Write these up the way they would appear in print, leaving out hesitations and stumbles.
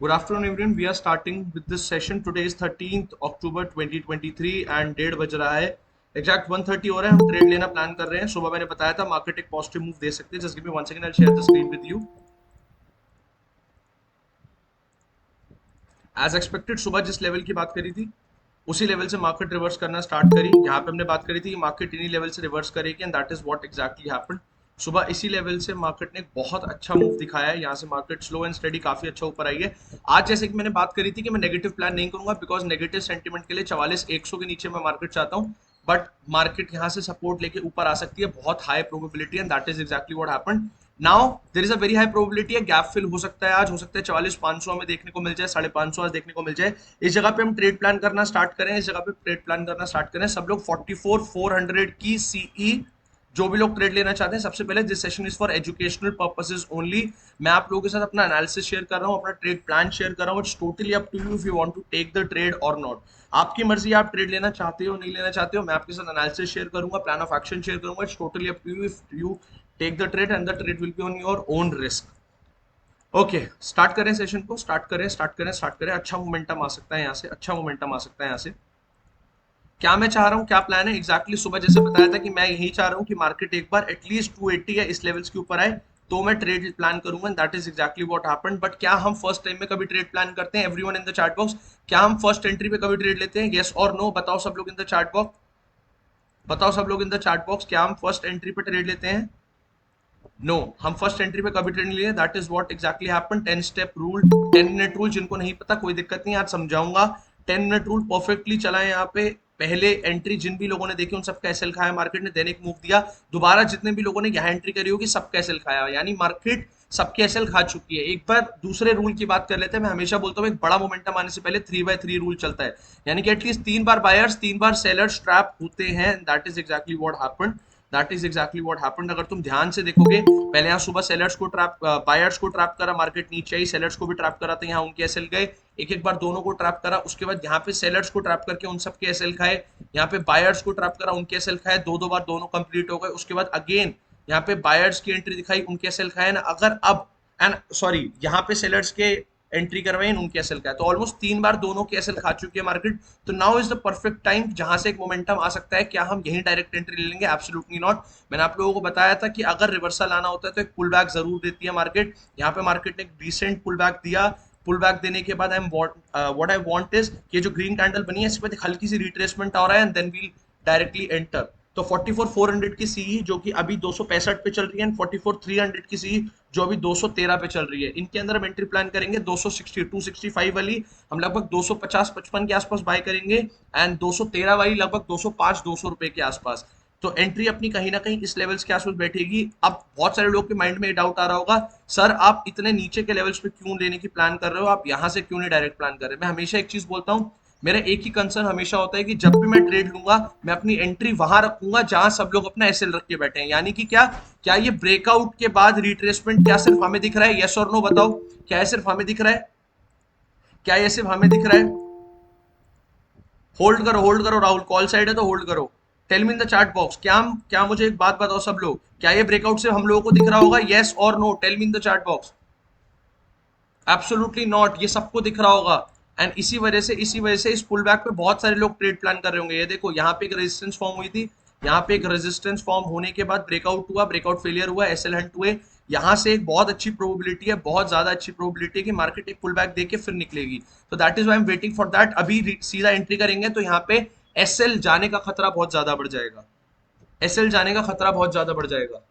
Good afternoon, everyone. We are starting with this session. Today is 13th October 2023 and 1:30 बज रहा है. Exact 1:30 हो रहा है. हम ट्रेड लेना प्लान कर रहे हैं. सुबह मैंने बताया था मार्केट एक पॉजिटिव मूव दे सकती है. Just give me 1 second. I'll share the screen with you. As expected सुबह जिस लेवल की बात करी थी उसी लेवल से मार्केट रिवर्स करना स्टार्ट करी. यहाँ पे हमने बात करी थी कि मार्केट इन्हीं लेवल से रिवर्स करेगी and that is what exactly happened. सुबह इसी लेवल से मार्केट ने एक बहुत अच्छा मूव दिखाया है. यहाँ से मार्केट स्लो एंड स्टडी काफी अच्छा ऊपर आई है. आज जैसे कि मैंने बात करी थी कि मैं नेगेटिव प्लान नहीं करूंगा बिकॉज नेगेटिव सेंटीमेंट के लिए 44,100 के नीचे मैं मार्केट चाहता हूँ. बट मार्केट यहाँ से सपोर्ट लेके ऊपर आ सकती है. बहुत high probability and that is exactly what happened. Now there is a very high probability है गैप फिल हो सकता है. आज हो सकता है 44,500 में देखने को मिल जाए, 550 आज देखने को मिल जाए. इस जगह पे हम ट्रेड प्लान करना स्टार्ट करें. इस जगह पे ट्रेड प्लान करना स्टार्ट करें. सब लोग 44,400 की सीई जो भी लोग ट्रेड लेना चाहते हैं, सबसे पहले this session is for educational purposes only. मैं आप लोगों के साथ अपना एनालिसिस शेयर कर रहा हूँ, अपना ट्रेड प्लान शेयर कर रहा हूँ. It's totally up to you if you want to take the trade or not. आपकी मर्जी, आप ट्रेड लेना चाहते हो नहीं लेना चाहते हो. मैं आपके साथ एनालिसिस शेयर करूंगा, प्लान ऑफ एक्शन शेयर करूंगा. It's totally up to you if you take the trade and the trade will be on your own risk. Okay, start करें सेशन को. स्टार्ट करें. अच्छा मोमेंटम आ सकता है यहाँ से. अच्छा मोमेंटम आ सकता है यहाँ से. क्या मैं चाह रहा हूँ, क्या प्लान है एग्जैक्टली सुबह जैसे बताया था कि मैं यही चाह रहा हूँ कि मार्केट एक बार एटलीस्ट 280 या इस लेवल्स के ऊपर आए तो मैं ट्रेड प्लान करूंगा. That is exactly what happened. But क्या हम फर्स्ट टाइम में कभी ट्रेड प्लान करते हैं? Everyone in the chat box, क्या हम फर्स्ट एंट्री पे कभी ट्रेड लेते हैं? यस और नो बताओ सब लोग इन द चैट बॉक्स. बताओ सब लोग इन द चैट बॉक्स, क्या हम फर्स्ट एंट्री पे ट्रेड लेते हैं? नो, हम फर्स्ट एंट्री पे कभी ट्रेड नहीं लिए. That is what exactly happened. 10 step rule, 10 minute rule. जिनको नहीं पता कोई दिक्कत नहीं, आज समझाऊंगा. 10 मिनट रूल परफेक्टली चला है यहाँ पे. पहले एंट्री जिन भी लोगों ने देखी उन सबका एसएल खाया मार्केट ने, देन एक मूव दिया. दोबारा जितने भी लोगों ने यहाँ एंट्री करी होगी सबका एसएल खाया, यानी मार्केट सबके एसएल खा चुकी है. एक बार दूसरे रूल की बात कर लेते हैं. मैं हमेशा बोलता हूँ एक बड़ा मोमेंटम आने से पहले 3/3 रूल चलता है, यानी कि एटलीस्ट 3 बार बायर्स 3 बार सेलर्स ट्रैप होते हैं. That is exactly what happened. That is exactly what happened. अगर तुम ध्यान से देखोगे, पहले यहाँ सुबह सेलर्स को ट्रैप, बायर्स को ट्रैप करा, मार्केट नीचे आई, सेलर्स को भी ट्रैप करा था, यहाँ उनके एसएल गए. एक एक बार दोनों को ट्रैप करा, उसके बाद यहाँ पे सेलर्स को ट्रैप करके उन सबके एसएल खाए. यहाँ पे बायर्स को ट्रैप करा, उनके एसएल खाए. दो बार दोनों कंप्लीट हो गए. उसके बाद अगेन यहाँ पे बायर्स की एंट्री दिखाई, उनके एसएल खाए ना. अगर अब एंड सॉरी यहाँ पे सेलर्स के एंट्री करवाई, उनके एसएल का है, तो ऑलमोस्ट 3 बार दोनों के एसएल खा चुकी है मार्केट. तो now is the perfect time जहां से एक मोमेंटम आ सकता है. क्या हम यही डायरेक्ट एंट्री ले लेंगे? Absolutely not. मैंने आप लोगों को बताया था कि अगर रिवर्सल आना होता है तो एक पुल बैक जरूर देती है मार्केट. यहाँ पे मार्केट ने एक डिसेंट पुल बैक दिया. पुल बैक देने के बाद व्हाट आई वांट इज कि जो ग्रीन कैंडल बनी है इस पर हल्की सी रिट्रेसमेंट आ रहा है and then we'll directly enter. तो 44,400 की सीई जो कि अभी 265 पे चल रही है एंड 44,300 की सीई जो अभी 213 पे चल रही है, इनके अंदर हम एंट्री प्लान करेंगे. 265 वाली हम लगभग 250-55 के आसपास बाय करेंगे एंड 213 वाली लगभग 205-200 रुपए के आसपास. तो एंट्री अपनी कहीं ना कहीं इस लेवल्स के आसपास बैठेगी. अब बहुत सारे लोग के माइंड में डाउट आ रहा होगा, सर आप इतने नीचे के लेवल्स पे क्यों लेने की प्लान कर रहे हो, आप यहाँ से क्यों नहीं डायरेक्ट प्लान कर रहे हो? मैं हमेशा एक चीज बोलता हूँ, मेरा एक ही कंसर्न हमेशा होता है कि जब भी मैं ट्रेड लूंगा मैं अपनी एंट्री वहां रखूंगा जहां सब लोग अपना एसएल रख के बैठे हैं. यानी कि क्या क्या ये ब्रेकआउट के बाद रिट्रेसमेंट क्या सिर्फ हमें दिख रहा है? यस और नो बताओ, क्या ये सिर्फ हमें दिख रहा है? क्या ये सिर्फ हमें दिख रहा है? होल्ड करो राहुल, कॉल साइड है तो होल्ड करो. Tell me in the chat box, क्या मुझे एक बात बताओ सब लोग, क्या ये ब्रेकआउट से हम लोगों को दिख रहा होगा? Yes or no, tell me in the chat box. Absolutely not, ये सबको दिख रहा होगा. एंड इसी वजह से इस पुल बैक पे बहुत सारे लोग ट्रेड प्लान कर रहे होंगे. ये देखो यहाँ पे एक रेजिस्टेंस फॉर्म हुई थी, यहाँ पे एक रेजिस्टेंस फॉर्म होने के बाद ब्रेकआउट हुआ, ब्रेकआउट फेलियर हुआ, एसएल हंट हुए. यहाँ से एक बहुत अच्छी प्रोबेबिलिटी है, बहुत ज्यादा अच्छी प्रोबेबिलिटी है कि मार्केट एक पुल बैक देके फिर निकलेगी. तो that is why I am waiting for that. अभी सीधा एंट्री करेंगे तो यहाँ पे एसएल जाने का खतरा बहुत ज्यादा बढ़ जाएगा. एसएल जाने का खतरा बहुत ज्यादा बढ़ जाएगा.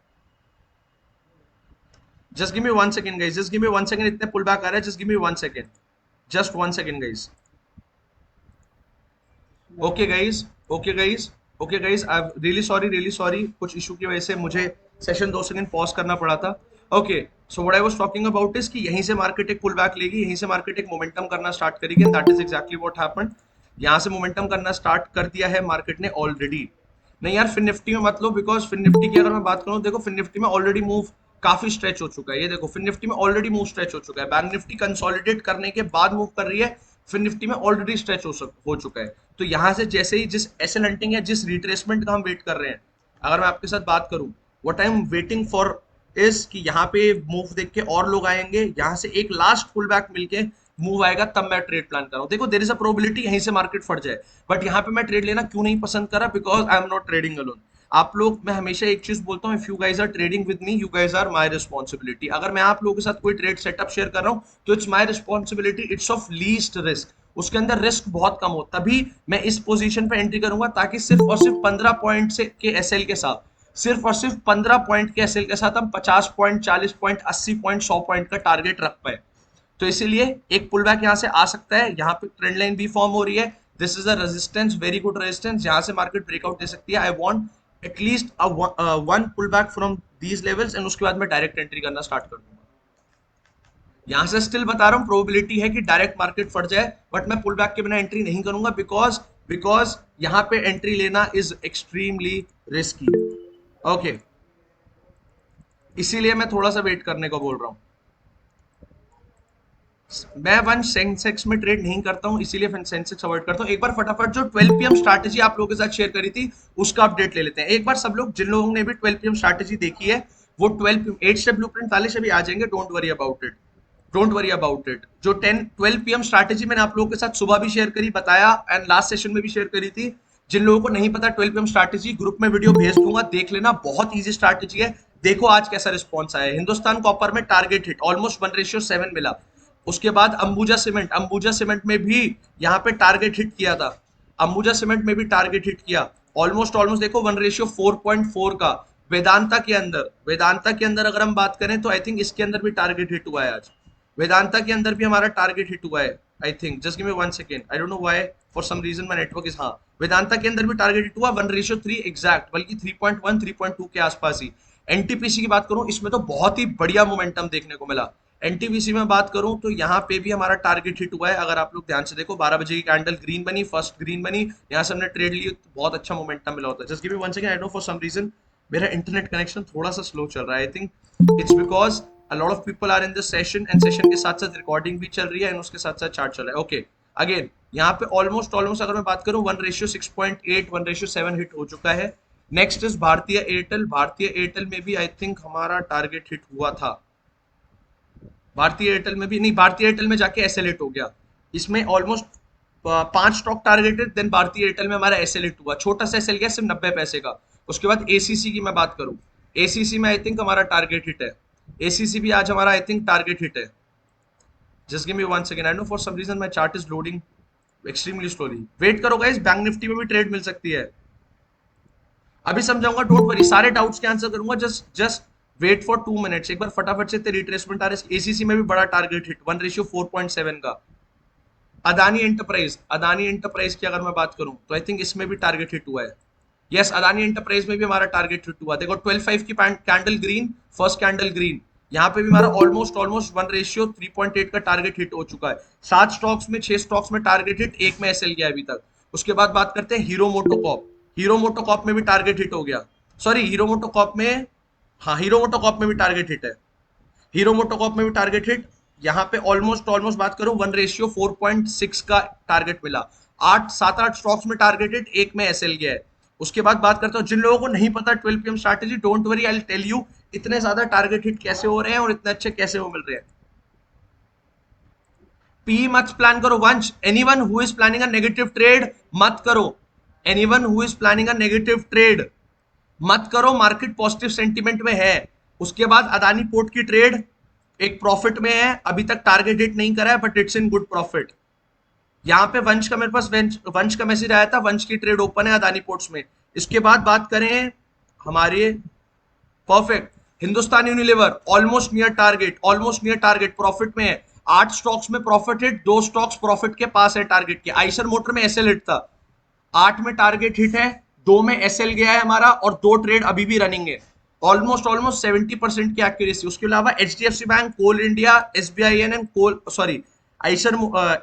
Just give me 1 second guys, just give me 1 second. इतने पुल बैक आ रहा है, just give me 1 second, just 1 second guys. Okay guys, okay guys, okay guys, I really sorry, कुछ इशू की वजह से मुझे सेशन 2 सेकंड पॉज करना पड़ा था. Okay, so what I was talking about is कि यहीं से मार्केट एक पुल बैक लेगी, यहीं से मार्केट एक मोमेंटम करना स्टार्ट करेगी and that is exactly what happened. यहाँ से मोमेंटम करना स्टार्ट कर दिया है मार्केट ने ऑलरेडी. नहीं यार, फिर निफ्टी में मत लो, बिकॉज फिर निफ्टी की अगर मैं बात करूं, देखो फिर निफ्टी में ऑलरेडी मूव काफी स्ट्रेच हो चुका है. ये देखो फिर निफ्टी में ऑलरेडी मूव स्ट्रेच हो चुका है. बैंक निफ्टी कंसोलिडेट करने के बाद मूव कर रही है, फिर निफ्टी में ऑलरेडी स्ट्रेच हो चुका है. तो यहाँ से जैसे ही जिस एसएल हंटिंग या जिस रिट्रेसमेंट का हम वेट कर रहे हैं, अगर मैं आपके साथ बात करूं, what I am waiting for is कि यहाँ पे मूव देख के और लोग आएंगे, यहाँ से एक लास्ट पुल बैक मिलके मूव आएगा तब मैं ट्रेड प्लान कर रहा हूँ। देखो देयर इज अ प्रोबेबिलिटी यहीं से मार्केट फट जाए, बट यहाँ पे मैं ट्रेड लेना क्यों नहीं पसंद करा, because I am not trading alone. आप लोग, मैं हमेशा एक चीज बोलता हूँ, if you guys are trading with me, you guys are my responsibility. अगर मैं आप लोगों के साथ कोई ट्रेड सेटअप शेयर कर रहा हूँ तो it's my responsibility, it's of least risk, उसके अंदर रिस्क बहुत कम हो, तभी मैं इस पोजीशन पे एंट्री करूंगा, ताकि सिर्फ और सिर्फ 15 पॉइंट से के एसएल के साथ, सिर्फ और सिर्फ 15 पॉइंट के एसएल के साथ हम 50 पॉइंट, 40 पॉइंट, 80 पॉइंट, 100 पॉइंट का टारगेट रख पाए। तो इसीलिए एक पुल बैक यहाँ से आ सकता है, यहाँ पे ट्रेंड लाइन भी फॉर्म हो रही है, this is a resistance, very good resistance, यहाँ से मार्केट ब्रेकआउट दे सकती है। I want at least one pull back from these levels, and उसके बाद मैं डायरेक्ट एंट्री करना स्टार्ट कर दूंगा। यहाँ से स्टिल बता रहा हूँ, प्रोबेबिलिटी है कि डायरेक्ट मार्केट फट जाए, बट मैं पुल बैक के बिना एंट्री नहीं करूंगा, बिकॉज बिकॉज यहाँ पे एंट्री लेना इज एक्सट्रीमली रिस्की। ओके, इसीलिए मैं थोड़ा सा वेट करने को बोल रहा हूँ। मैं वन सेंसेक्स में ट्रेड नहीं करता हूं, इसीलिए सेंसेक्स अवॉइड करता हूं। एक बार फटाफट जो 12 पीएम स्ट्रैटेजी आप लोगों के साथ शेयर करी थी उसका अपडेट ले लेते हैं एक बार। सब लोग, जिन लोगों ने भी 12 पीएम स्ट्रैटेजी देखी है, वो 12 8 स्टेप ब्लूप्रिंट वाले से भी आ जाएंगे, don't worry about it, don't worry about it. जो 12 पीएम स्ट्रैटेजी मैंने आप लोगों के साथ सुबह भी शेयर करी, बताया, एंड लास्ट सेशन में भी शेयर करी थी। जिन लोगों को नहीं पता 12 पीएम स्ट्रैटेजी, ग्रुप में वीडियो भेज दूंगा, देख लेना, बहुत ईजी स्ट्रैटेजी है। देखो आज कैसा रिस्पॉन्स आया। हिंदुस्तान कॉपर में टारगेट हिट, ऑलमोस्ट 1:7 मिला। उसके बाद अंबुजा सीमेंट में भी यहाँ पे टारगेट हिट किया था, अंबुजा सीमेंट में भी टारगेट हिट किया, ऑलमोस्ट ऑलमोस्ट देखो 1:4.4 का। वेदांता के अंदर अगर हम बात करें तो आई थिंक इसके अंदर भी टारगेट हिट हुआ है आज। वेदांता के अंदर भी हमारा टारगेट हिट हुआ है, I think, just give me 1 second, I don't know why, for some reason my network is, हाँ, वेदांता के अंदर भी टारगेट हिट हुआ 1:3 एग्जैक्ट, बल्कि 3.1 3.2 के आसपास ही। एनटीपीसी की बात करूं, इसमें तो बहुत ही बढ़िया मोमेंटम देखने को मिला। एनटीपीसी में बात करूं तो यहाँ पे भी हमारा टारगेट हिट हुआ है, अगर आप लोग ध्यान से देखो, 12 बजे की कैंडल ग्रीन बनी, फर्स्ट ग्रीन बनी, यहाँ से हमने ट्रेड ली, तो बहुत अच्छा मोमेंटम मिला होता है। Just give me 1 second, I know for some reason मेरा इंटरनेट कनेक्शन थोड़ा सा स्लो चल रहा है, I think it's because a lot of people are in this session, and session के साथ साथ रिकॉर्डिंग भी चल रही है, एंड उसके साथ साथ चार्ट चल रहा है। ओके, अगेन यहाँ पे ऑलमोस्ट अगर मैं बात करूँ 1:6.8 1:7 हिट हो चुका है। नेक्स्ट इज भारतीय एयरटेल। भारतीय एयरटेल में भी आई थिंक हमारा टारगेट हिट हुआ था, भारतीय एयरटेल में भी नहीं, भारतीय एयरटेल में जाके एसएल हिट हो गया। इसमें ऑलमोस्ट 5 स्टॉक टारगेटेड, देन भारतीय एयरटेल में हमारा एसएल हिट हुआ, छोटा सा एसएल गया, सिर्फ 90 पैसे का। उसके बाद एसीसी की मैं बात करूं, एसीसी में आई थिंक हमारा टारगेट हिट है, एसीसी भी आज हमारा आई थिंक टारगेट हिट है। Just give me 1 second, I know for some reason my chart is loading extremely slowly, wait करो गाइस, बैंक निफ्टी में भी ट्रेड मिल सकती है, अभी समझाऊंगा, डोंट वरी, सारे डाउट्स के आंसर करूंगा, just just wait for 2 minutes. एक बार फटाफट से रिट्रेसमेंट आ रहा है। एसीसी में भी बड़ा टारगेट हिट 1:4.7 का। अदानी एंटरप्राइज की अगर मैं बात करूं तो आई थिंक इसमें भी टारगेट हिट हुआ है। यस, अदानी एंटरप्राइज में भी हमारा टारगेट हिट हुआ। देखो 12.5 की candle green, first candle green, यहाँ पे भी हमारा ऑलमोस्ट 1:3.8 का टारगेट हिट हो चुका है। 7 स्टॉक्स में, 6 स्टॉक्स में टारगेट हिट, एक में एसएल गया अभी तक। उसके बाद बात करते हैं हीरो मोटोकॉप। हीरो मोटोकॉप में भी टारगेट हिट हो गया, सॉरी हीरो मोटोकॉप में, हाँ हीरो मोटोकॉप में भी टारगेट हिट है, हीरो मोटोकॉप में भी टारगेट हिट। यहाँ पे ऑलमोस्ट बात करूं 1:4.6 का टारगेट मिला। 7-8 स्टॉक्स में टारगेटेड, एक में एसएल गया है। उसके बाद बात करता हूँ, जिन लोगों को नहीं पता 12 PM strategy, don't worry, I will tell you इतने ज्यादा टारगेट हिट कैसे हो रहे हैं और इतने अच्छे कैसे वो मिल रहे हैं। पी मत प्लान करो वंश, anyone who is planning a negative trade मत करो, anyone who is planning a negative trade मत करो, मार्केट पॉजिटिव सेंटीमेंट में है। उसके बाद अदानी पोर्ट की ट्रेड एक प्रॉफिट में है, अभी तक टारगेट हिट नहीं करा है, but it's in good profit. यहाँ पे वंश का, मेरे पास वंश का मैसेज आया था, वंश की ट्रेड ओपन है अदानी पोर्ट्स में। इसके बाद बात करें हमारे, perfect, Hindustan Unilever almost near target, profit में है। 8 स्टॉक्स में प्रॉफिट हिट, 2 स्टॉक्स प्रॉफिट के पास है टारगेट के। आइसर मोटर में एसएल हिट था, 8 में टारगेट हिट है, 2 में एसएल गया है हमारा, और 2 ट्रेड अभी भी रनिंग है। ऑलमोस्ट 70% की एक्यूरेसी। उसके अलावा HDFC bank, Coal India, SBIN and coal, sorry Eicher,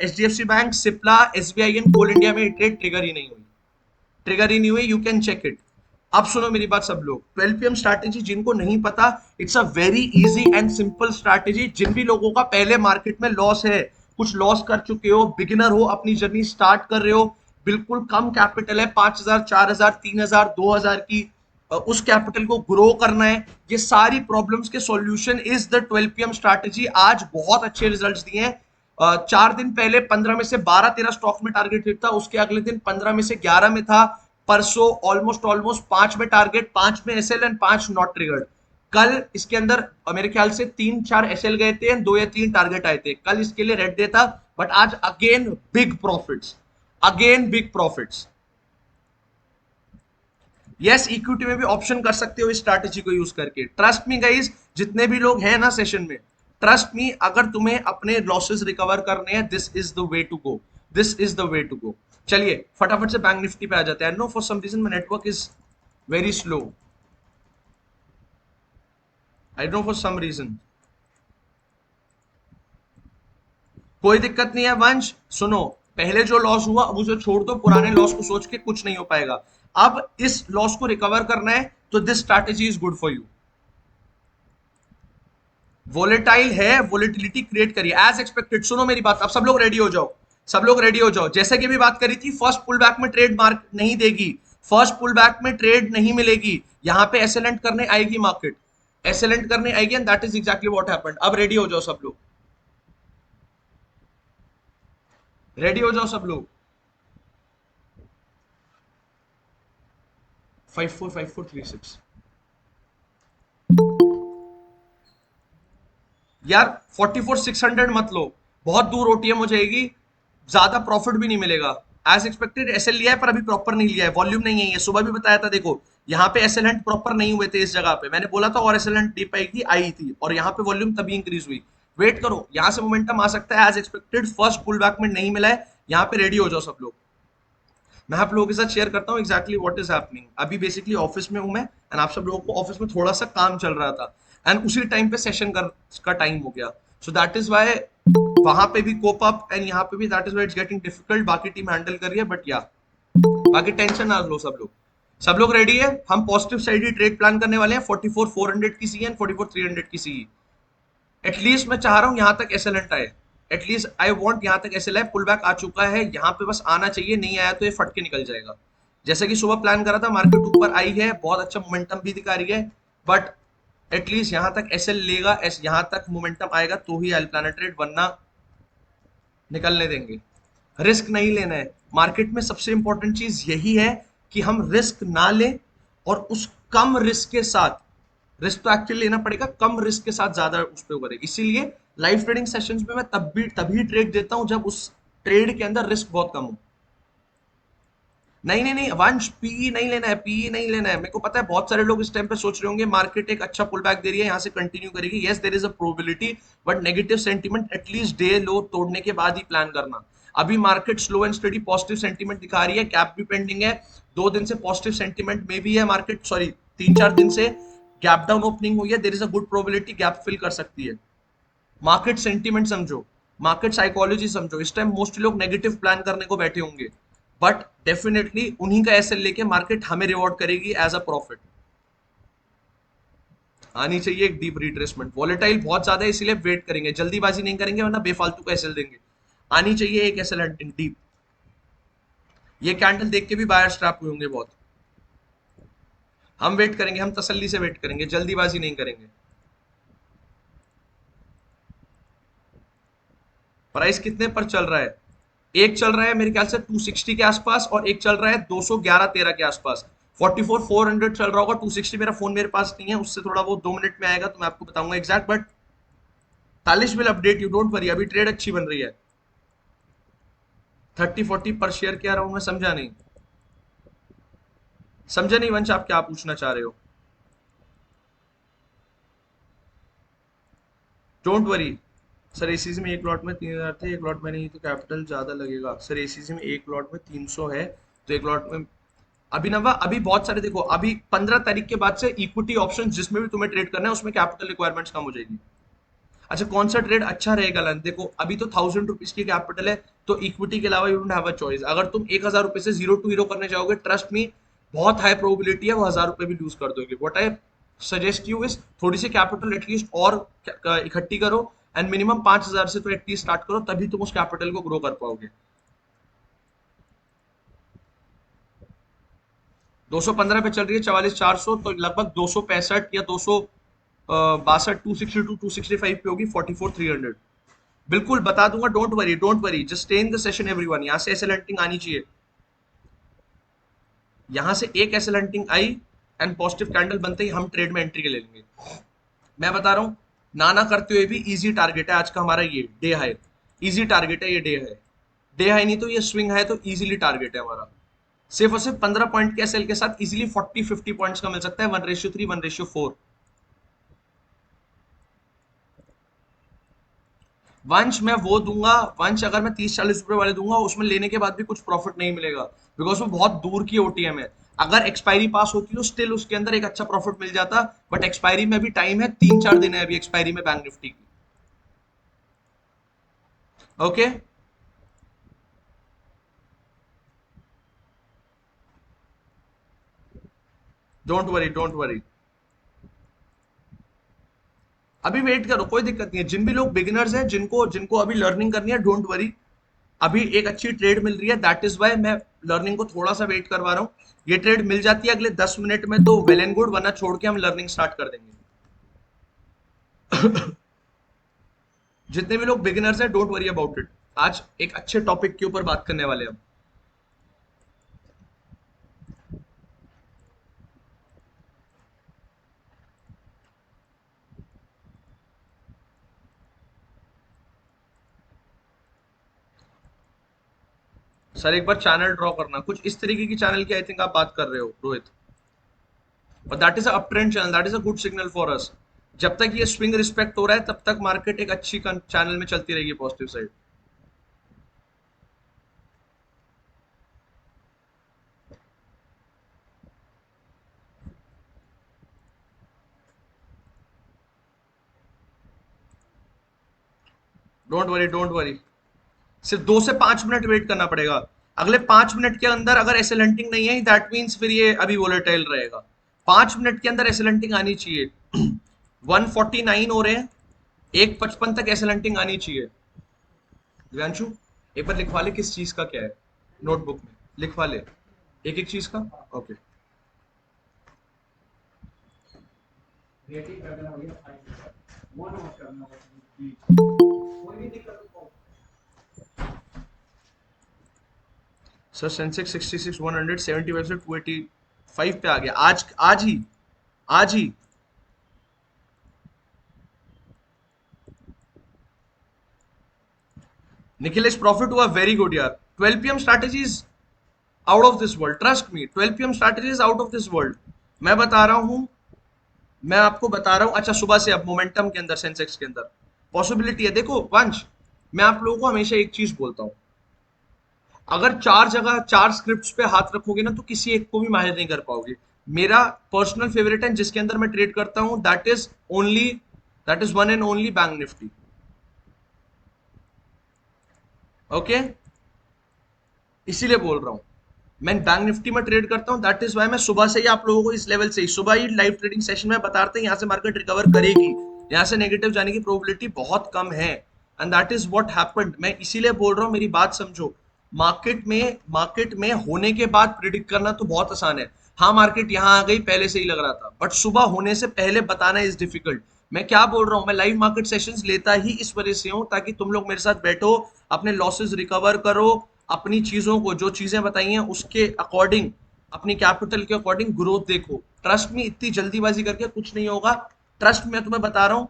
HDFC bank, Cipla, SBIN, Coal India में ट्रेड ट्रिगर ही नहीं हुई, यू कैन चेक इट। अब सुनो मेरी बात सब लोग, 12 पीएम स्ट्रैटेजी जिनको नहीं पता, it's a very easy and simple strategy. जिन भी लोगों का पहले मार्केट में लॉस है, कुछ लॉस कर चुके हो, बिगिनर हो, अपनी जर्नी स्टार्ट कर रहे हो, बिल्कुल कम कैपिटल है, 5,000, 4,000, 3,000, 2,000 की, उस कैपिटल को ग्रो करना है, ये सारी प्रॉब्लम्स के solution is the 12 PM strategy. आज बहुत अच्छे रिजल्ट्स दिए हैं, 4 दिन पहले 15 में से 12-13 स्टॉक में टारगेट हिट था, उसके अगले दिन 15 में से 11 में था, परसों ऑलमोस्ट ऑलमोस्ट 5 में टारगेट, 5 में एसएल एंड 5 नॉट ट्रिगर्ड। कल इसके अंदर मेरे ख्याल से 3-4 एसएल गए थे, 2 या 3 टारगेट आए थे, कल इसके लिए रेड डे था, बट आज again big profits, again big profits. Yes, equity में भी ऑप्शन कर सकते हो इस स्ट्रैटेजी को यूज करके। ट्रस्ट मी गाइस, जितने भी लोग हैं ना सेशन में, ट्रस्ट मी, अगर तुम्हें अपने लॉसेस रिकवर करने हैं, this is the way to go, this is the way to go. चलिए फटाफट से बैंक निफ्टी पे आ जाते हैं। No for some reason my network is very slow, I don't know for some reason. कोई दिक्कत नहीं है वंश, सुनो, पहले जो लॉस हुआ अब उसे छोड़ दो, पुराने लॉस को सोच के कुछ नहीं हो पाएगा। अब इस लॉस को रिकवर करना है तो this strategy is good for you. Volatile है, वोलेटिलिटी क्रिएट करिए एज एक्सपेक्टेड। सुनो मेरी बात, अब सब लोग रेडी हो जाओ, सब लोग रेडी हो जाओ। जैसे कि भी बात करी थी, फर्स्ट पुल बैक में ट्रेड मार्क नहीं देगी, फर्स्ट पुल बैक में ट्रेड नहीं मिलेगी, यहां पे एसेलेंट करने आएगी मार्केट, एसेलेंट करने आएगी, and that is exactly what happened. अब रेडी हो जाओ सब लोग, रेडी हो जाओ सब लोग। 545436 यार, 44600 मत लो, बहुत दूर ओटीएम हो जाएगी, ज्यादा प्रॉफिट भी नहीं मिलेगा। एज एक्सपेक्टेड एसएल लिया है पर अभी प्रॉपर नहीं लिया है, वॉल्यूम नहीं है, ये सुबह भी बताया था। देखो यहाँ पे एसएल हंट प्रॉपर नहीं हुए थे इस जगह पे, मैंने बोला था और एसएल हंट डीप आएगी, आई थी, और यहाँ पे वॉल्यूम तभी इंक्रीज हुई। वेट करो, यहाँ से मोमेंटम आ सकता है as expected, first pull back में नहीं मिला है, यहाँ पे रेडी हो जाओ सब लोग। मैं आप लोगों के साथ शेयर करता हूँ एग्जैक्टली व्हाट इज हैपनिंग। अभी बेसिकली ऑफिस में हूँ मैं, एंड आप सब लोगों को ऑफिस में थोड़ा सा काम चल रहा था, एंड उसी टाइम पे सेशन का टाइम हो गया, सो दैट इज वाई वहां पे भी कोप अप एंड यहाँ पे भी, that is why it's getting difficult. बाकी टीम हैंडल कर रही है, बट या बाकी टेंशन ना लो सब लोग। सब लोग रेडी है, हम पॉजिटिव साइड ही ट्रेड प्लान करने वाले हैं। 44,400 की सी एंड 44,300 की सी। एटलीस्ट मैं चाह रहा हूँ यहाँ तक एसएलएंट आए, एटलीस्ट आई वांट यहाँ तक एसएल है। पुल बैक आ चुका है, यहाँ पे बस आना चाहिए, नहीं आया तो ये फट के निकल जाएगा। जैसे कि सुबह प्लान करा था, मार्केट ऊपर आई है, बहुत अच्छा मोमेंटम भी दिखा रही है, बट एटलीस्ट यहाँ तक एसएल लेगा, यहाँ तक मोमेंटम आएगा तो ही आई प्लान ट्रेड, वरना निकलने देंगे। रिस्क नहीं लेना है मार्केट में, सबसे इंपॉर्टेंट चीज यही है कि हम रिस्क ना लें, और उस कम रिस्क के साथ, रिस्क तो एक्चुअली लेना पड़ेगा, कम रिस्क के साथ ज्यादा उस पर करें। इसीलिए लाइव ट्रेडिंग सेशंस में मैं तभी ट्रेड देता हूं जब उस ट्रेड के अंदर रिस्क बहुत कम हो। नहीं नहीं नहीं वंश, पीई नहीं लेना है, पीई नहीं लेना है। मेरे को पता है बहुत सारे लोग इस टाइम पे सोच रहे होंगे मार्केट एक अच्छा पुल बैक दे रही है, यहाँ से कंटिन्यू करेगी। Yes there is a probability, but negative sentiment at least day low तोड़ने के बाद ही प्लान करना। अभी market slow and steady positive sentiment दिखा रही है, कैप भी पेंडिंग है, 2 दिन से पॉजिटिव सेंटीमेंट में भी है मार्केट, सॉरी 3-4 दिन से गैप डाउन ओपनिंग हुई है, there is a good probability gap fill कर सकती है। मार्केट सेंटीमेंट समझो, मार्केट साइकोलॉजी समझो। इस टाइम मोस्टली लोग नेगेटिव प्लान करने को बैठे होंगे, बट डेफिनेटली उन्हीं का एसएल लेके मार्केट हमें रिवॉर्ड करेगी एज अ प्रॉफिट। आनी चाहिए एक डीप रिट्रेसमेंट, वॉलेटाइल बहुत ज्यादा है इसीलिए वेट करेंगे, जल्दीबाजी नहीं करेंगे वरना बेफालतू का एसएल देंगे। आनी चाहिए एक एसएल हंटिंग डीप। ये कैंडल देख के भी बायर स्ट्रैप हुए होंगे बहुत। हम वेट करेंगे, हम तसल्ली से वेट करेंगे, जल्दीबाजी नहीं करेंगे। प्राइस कितने पर चल रहा है? एक चल रहा है मेरे ख्याल से 260 के आसपास, और एक चल रहा है 211-13 के आसपास। 44,400 चल रहा होगा, 260 मेरा फोन मेरे पास नहीं है, उससे थोड़ा वो 2 मिनट में आएगा तो मैं आपको बताऊंगा exact, but Talish will update you, don't worry. अभी ट्रेड अच्छी बन रही है। 30-40 पर शेयर के अराउंड में, समझा नहीं, समझा नहीं वंश, आप क्या पूछना चाह रहे हो? डोंट वरी सर, एसीसी में एक लॉट में 3,000 थे, एक लॉट में नहीं तो कैपिटल ज्यादा लगेगा। सर एसीसी में एक लॉट में 300 है, तो एक लॉट में अभिनवा अभी बहुत सारे, देखो अभी 15 तारीख के बाद से इक्विटी ऑप्शन जिसमें भी तुम्हें ट्रेड करना है उसमें कैपिटल रिक्वायरमेंट्स कम हो जाएगी। अच्छा कौन सा ट्रेड अच्छा रहेगा लन, देखो अभी तो 1,000 रुपीज की कैपिटल है, तो इक्विटी के अलावा you don't have a choice. अगर तुम 1,000 रुपए से जीरो टू हीरो करने जाओगे, ट्रस्ट मी बहुत हाई प्रोबेबिलिटी है वो 1,000 रुपए भी लूज कर दोगे। What I suggest you is, थोड़ी सी कैपिटल एटलीस्ट और इकट्ठी करो, एंड मिनिमम 5,000 से तो एटलीस्ट स्टार्ट करो, तभी तुम उस कैपिटल को ग्रो कर पाओगे। 215 पे चल रही है, 44,400, तो लगभग 265 या 262, 262 265 पे होगी 44,300। बिल्कुल बता दूंगा, don't worry, just stay in the session everyone. यहां से एसएल हंटिंग आनी चाहिए, यहां से एक एसएल हंटिंग आई एंड पॉजिटिव कैंडल बनते ही हम ट्रेड में एंट्री के ले लेंगे। मैं बता रहा हूं, ना करते हुए भी इजी टारगेट है आज का हमारा, ये डे हाई इजी टारगेट है, ये डे हाई नहीं तो ये स्विंग है, तो इजीली टारगेट है हमारा। सिर्फ और सिर्फ 15 पॉइंट के एसएल के साथ इजीली 40-50 पॉइंट्स का मिल सकता है, 1:3 1:4। वंश मैं वो दूंगा, वंश अगर मैं 30-40 रुपए वाले दूंगा उसमें लेने के बाद भी कुछ प्रॉफिट नहीं मिलेगा, बिकॉज वो बहुत दूर की ओटीएम है। अगर एक्सपायरी पास होती तो स्टिल उसके अंदर एक अच्छा प्रॉफिट मिल जाता, बट एक्सपायरी में भी टाइम है, 3-4 दिन है अभी एक्सपायरी में बैंक निफ्टी की। ओके, डोंट वरी, अभी वेट करो, कोई दिक्कत नहीं है। जिन भी लोग बिगिनर्स हैं, जिनको जिनको अभी लर्निंग करनी है, डोंट वरी, अभी एक अच्छी ट्रेड मिल रही है, दैट इज वाई मैं लर्निंग को थोड़ा सा वेट करवा रहा हूँ। ये ट्रेड मिल जाती है अगले 10 मिनट में तो वेल एंड गुड, वरना छोड़ के हम लर्निंग स्टार्ट कर देंगे। जितने भी लोग बिगिनर्स हैं, डोंट वरी अबाउट इट। आज एक अच्छे टॉपिक के ऊपर बात करने वाले हैं हम। सर एक बार चैनल ड्रॉ करना, कुछ इस तरीके की चैनल की आई थिंक आप बात कर रहे हो रोहित, और that is up trend channel, that is a good signal for us. जब तक ये स्विंग रिस्पेक्ट हो रहा है तब तक मार्केट एक अच्छी चैनल में चलती रहेगी, पॉजिटिव साइड। डोंट वरी, सिर्फ 2 से 5 मिनट वेट करना पड़ेगा। अगले 5 मिनट के अंदर अगर एसएल हंटिंग नहीं है, दैट मीन्स फिर ये अभी वोलेटाइल रहेगा। 5 मिनट के अंदर एसएल हंटिंग आनी चाहिए। 149 हो रहे हैं, 1:55 तक एसएल हंटिंग आनी चाहिए। दिव्यांशु एक बार लिखवा ले किस चीज का क्या है, नोटबुक में लिखवा ले एक एक चीज का। ओके, सर सेंसेक्स 66 175 से 285 पे आ गया आज, आज ही। निखिलेश प्रॉफिट हुआ, वेरी गुड यार। 12 PM strategies out of this world, trust me, 12 PM strategies out of this world. मैं बता रहा हूं, मैं आपको बता रहा हूं। अच्छा, सुबह से अब मोमेंटम के अंदर, सेंसेक्स के अंदर पॉसिबिलिटी है। देखो वंश, मैं आप लोगों को हमेशा एक चीज बोलता हूं, अगर 4 जगह 4 स्क्रिप्ट्स पे हाथ रखोगे ना तो किसी एक को भी माहिर नहीं कर पाओगे। मेरा पर्सनल फेवरेट है जिसके अंदर मैं ट्रेड करता हूं, that is one and only bank Nifty. Okay, इसीलिए बोल रहा हूं, मैं बैंक निफ्टी में ट्रेड करता हूं, दैट इज वाई मैं सुबह से ही आप लोगों को इस लेवल से ही सुबह ही लाइव ट्रेडिंग सेशन में बताते हैं, यहां से मार्केट रिकवर करेगी, यहां से नेगेटिव जाने की प्रोबेबिलिटी बहुत कम है, and that is what happened. मैं इसीलिए बोल रहा हूं, मेरी बात समझो। मार्केट में होने के बाद प्रिडिक्ट करना तो बहुत आसान है। हाँ, मार्केट यहां आ गई पहले से ही लग रहा था, बट सुबह होने से पहले बताना इज डिफिकल्ट। मैं क्या बोल रहा हूं, मैं लाइव मार्केट सेशंस लेता ही इस वजह से हूं ताकि तुम लोग मेरे साथ बैठो, अपने लॉसेस रिकवर करो, अपनी चीजों को, जो चीजें बताई हैं उसके अकॉर्डिंग, अपनी कैपिटल के अकॉर्डिंग ग्रोथ देखो। ट्रस्ट में इतनी जल्दीबाजी करके कुछ नहीं होगा। ट्रस्ट में तुम्हें बता रहा हूं,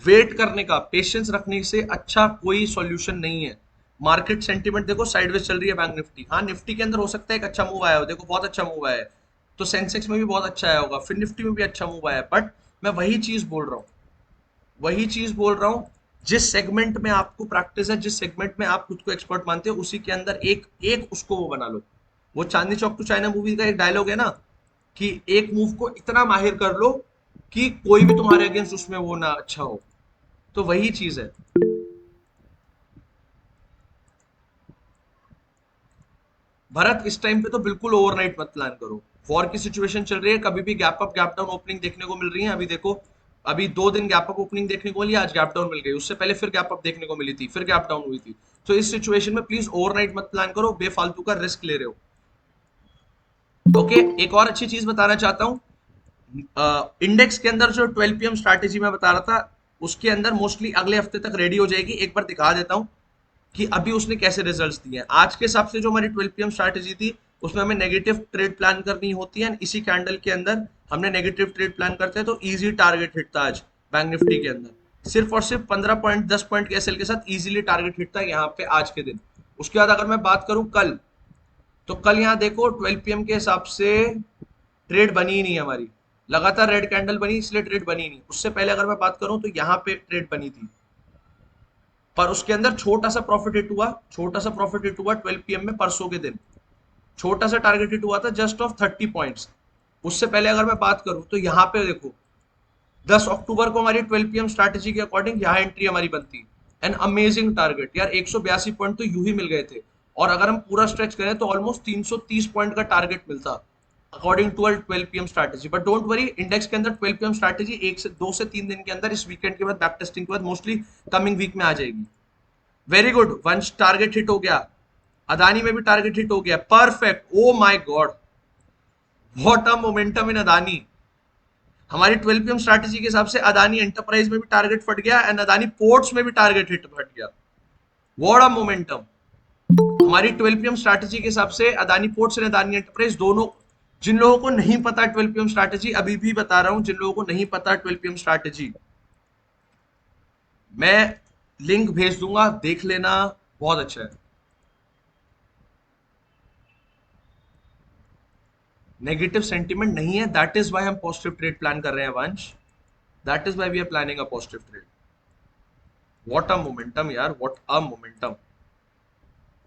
वेट करने का, पेशेंस रखने से अच्छा कोई सॉल्यूशन नहीं है। मार्केट सेंटीमेंट देखो, साइडवेज चल रही है बैंक निफ्टी। हाँ, निफ्टी के अंदर हो सकता है एक अच्छा मूव आया हो, देखो बहुत अच्छा मूव आया है, तो सेंसेक्स में भी बहुत अच्छा आया होगा, फिर निफ्टी में भी अच्छा मूव आया है। बट मैं वही चीज बोल रहा हूँ, जिस सेगमेंट में आपको प्रैक्टिस है, जिस सेगमेंट में आप खुद को एक्सपर्ट मानते हो, उसी के अंदर एक एक उसको वो बना लो। वो Chandni Chowk to China movie का एक डायलॉग है ना, कि एक मूव को इतना माहिर कर लो कि कोई भी तुम्हारे अगेंस्ट उसमें वो ना अच्छा हो, तो वही चीज है। भरत इस टाइम पे तो बिल्कुल ओवरनाइट मत प्लान करो। वॉर की सिचुएशन चल रही है, कभी भी gap up gap down opening देखने को मिल रही है। अभी देखो, अभी 2 दिन गैप अप ओपनिंग देखने को मिली, आज गैप डाउन मिल गई, उससे पहले फिर गैप अप देखने को मिली थी, फिर गैप डाउन हुई थी। तो इस सिचुएशन में प्लीज ओवरनाइट मत प्लान करो, बेफालतू का रिस्क ले रहे हो। ओके, एक और अच्छी चीज बताना चाहता हूँ, इंडेक्स के अंदर जो 12 पीएम स्ट्रैटेजी में बता रहा था, उसके अंदर मोस्टली अगले हफ्ते तक रेडी हो जाएगी। एक बार दिखा देता हूँ कि अभी उसने कैसे रिजल्ट्स दिए हैं। आज के हिसाब से जो हमारी 12 पीएम स्ट्रैटेजी थी उसमें हमें नेगेटिव ट्रेड प्लान करनी होती है, इसी कैंडल के अंदर हमने नेगेटिव ट्रेड प्लान करते हैं तो इजी टारगेट हिट था आज बैंक निफ्टी के अंदर। सिर्फ और सिर्फ 15 पॉइंट 10 पॉइंट के एसएल के साथ इजीली टारगेट हिट था यहाँ पे आज के दिन। उसके बाद अगर मैं बात करूं कल, तो कल यहाँ देखो 12 पीएम के हिसाब से ट्रेड बनी ही नहीं हमारी, लगातार रेड कैंडल बनी इसलिए ट्रेड बनी नहीं। उससे पहले अगर मैं बात करूं तो यहाँ पे ट्रेड बनी थी, पर उसके अंदर छोटा सा प्रॉफिट हिट हुआ, छोटा सा प्रॉफिट हिट हुआ 12 पीएम में परसों के दिन, छोटा सा टारगेट हिट हुआ था जस्ट ऑफ 30 पॉइंट्स। उससे पहले अगर मैं बात करूं तो यहाँ पे देखो 10 अक्टूबर को हमारी 12 पीएम स्ट्रैटेजी के अकॉर्डिंग यहाँ एंट्री हमारी बनती, एन अमेजिंग टारगेट यार, 182 पॉइंट तो यूं ही मिल गए थे। और अगर हम पूरा स्ट्रेच करें तो ऑलमोस्ट 330 पॉइंट का टारगेट मिलता according to 12 PM strategy. But don't worry, index के अंदर 12 पीएम स्ट्रैटेजी 2 से 3 दिन के अंदर, इस वीकेंड के बाद बैक टेस्टिंग के बाद मोस्टली कमिंग वीक में आ जाएगी। वेरी गुड, वंश टारगेट हिट हो गया, अदानी में भी टारगेट हिट हो गया, perfect. O my God, what a momentum इन अदानी। हमारी 12 पीएम स्ट्रैटेजी के हिसाब से अदानी एंटरप्राइज में भी टारगेट फट गया एंड अदानी पोर्ट्स में भी टारगेट हिट फट गया। What a momentum. हमारी 12 पीएम स्ट्रैटेजी के हिसाब से Adani ports and Adani enterprise दोनों, जिन लोगों को नहीं पता 12 पीएम स्ट्रैटेजी, अभी भी बता रहा हूं, जिन लोगों को नहीं पता 12 पीएम स्ट्रैटेजी, मैं लिंक भेज दूंगा, देख लेना, बहुत अच्छा है। नेगेटिव सेंटिमेंट नहीं है, दैट इज वाई हम पॉजिटिव ट्रेड प्लान कर रहे हैं Vansh, that is why we are planning a positive trade. What a momentum यार, what a momentum,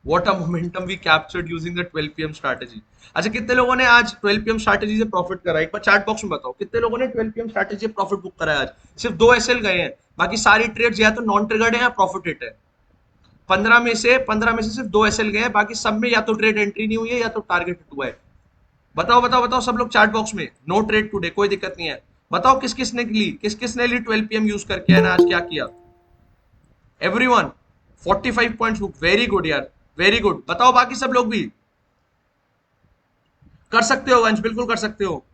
what a momentum we captured using the 12 PM strategy. अच्छा, कितने लोगों ने आज 12 पीएम स्ट्रैटेजी से प्रॉफिट करा, एक बार चैट बॉक्स में बताओ कितने लोगों ने 12 पीएम स्ट्रैटेजी से प्रॉफिट बुक करा है आज। सिर्फ 2 एसएल गए हैं, बाकी सारी ट्रेड्स या तो नॉन ट्रिगर्ड है या प्रॉफिट हिट है। 15 में से सिर्फ 2 एसएल गए हैं, बाकी सब में या तो ट्रेड एंट्री नहीं हुई है या तो टारगेट हिट हुआ है। बताओ बताओ बताओ सब लोग चैट बॉक्स में, नो ट्रेड टुडे, कोई दिक्कत नहीं है। बताओ किस किसने ली 12 पीएम यूज करके है ना, आज क्या किया। Everyone 45 points book, very good यार, वेरी गुड। बताओ बाकी सब लोग भी कर सकते हो वंश, बिल्कुल कर सकते हो,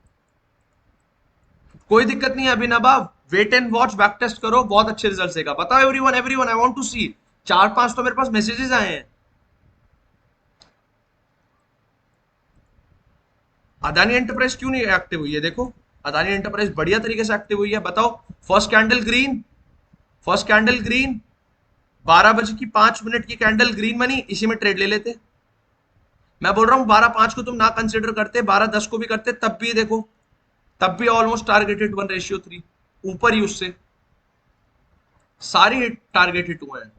कोई दिक्कत नहीं है Abhinav. Wait and watch, back test करो, बहुत अच्छे रिजल्ट देगा। बताओ everyone, everyone, I want to see. 4-5 तो मेरे पास मैसेजेस आए हैं। अदानी एंटरप्राइज क्यों नहीं एक्टिव हुई है, देखो अदानी एंटरप्राइज बढ़िया तरीके से एक्टिव हुई है। बताओ, first candle green, first candle green, 12 बजे की 5 मिनट की कैंडल ग्रीन बनी, इसी में ट्रेड ले लेते। मैं बोल रहा हूं 12:05 को तुम ना कंसिडर करते, 12:10 को भी करते, तब भी देखो, तब भी ऑलमोस्ट टारगेटेड 1:3, ऊपर ही उससे सारी हिट टारगेट हिट हुए हैं।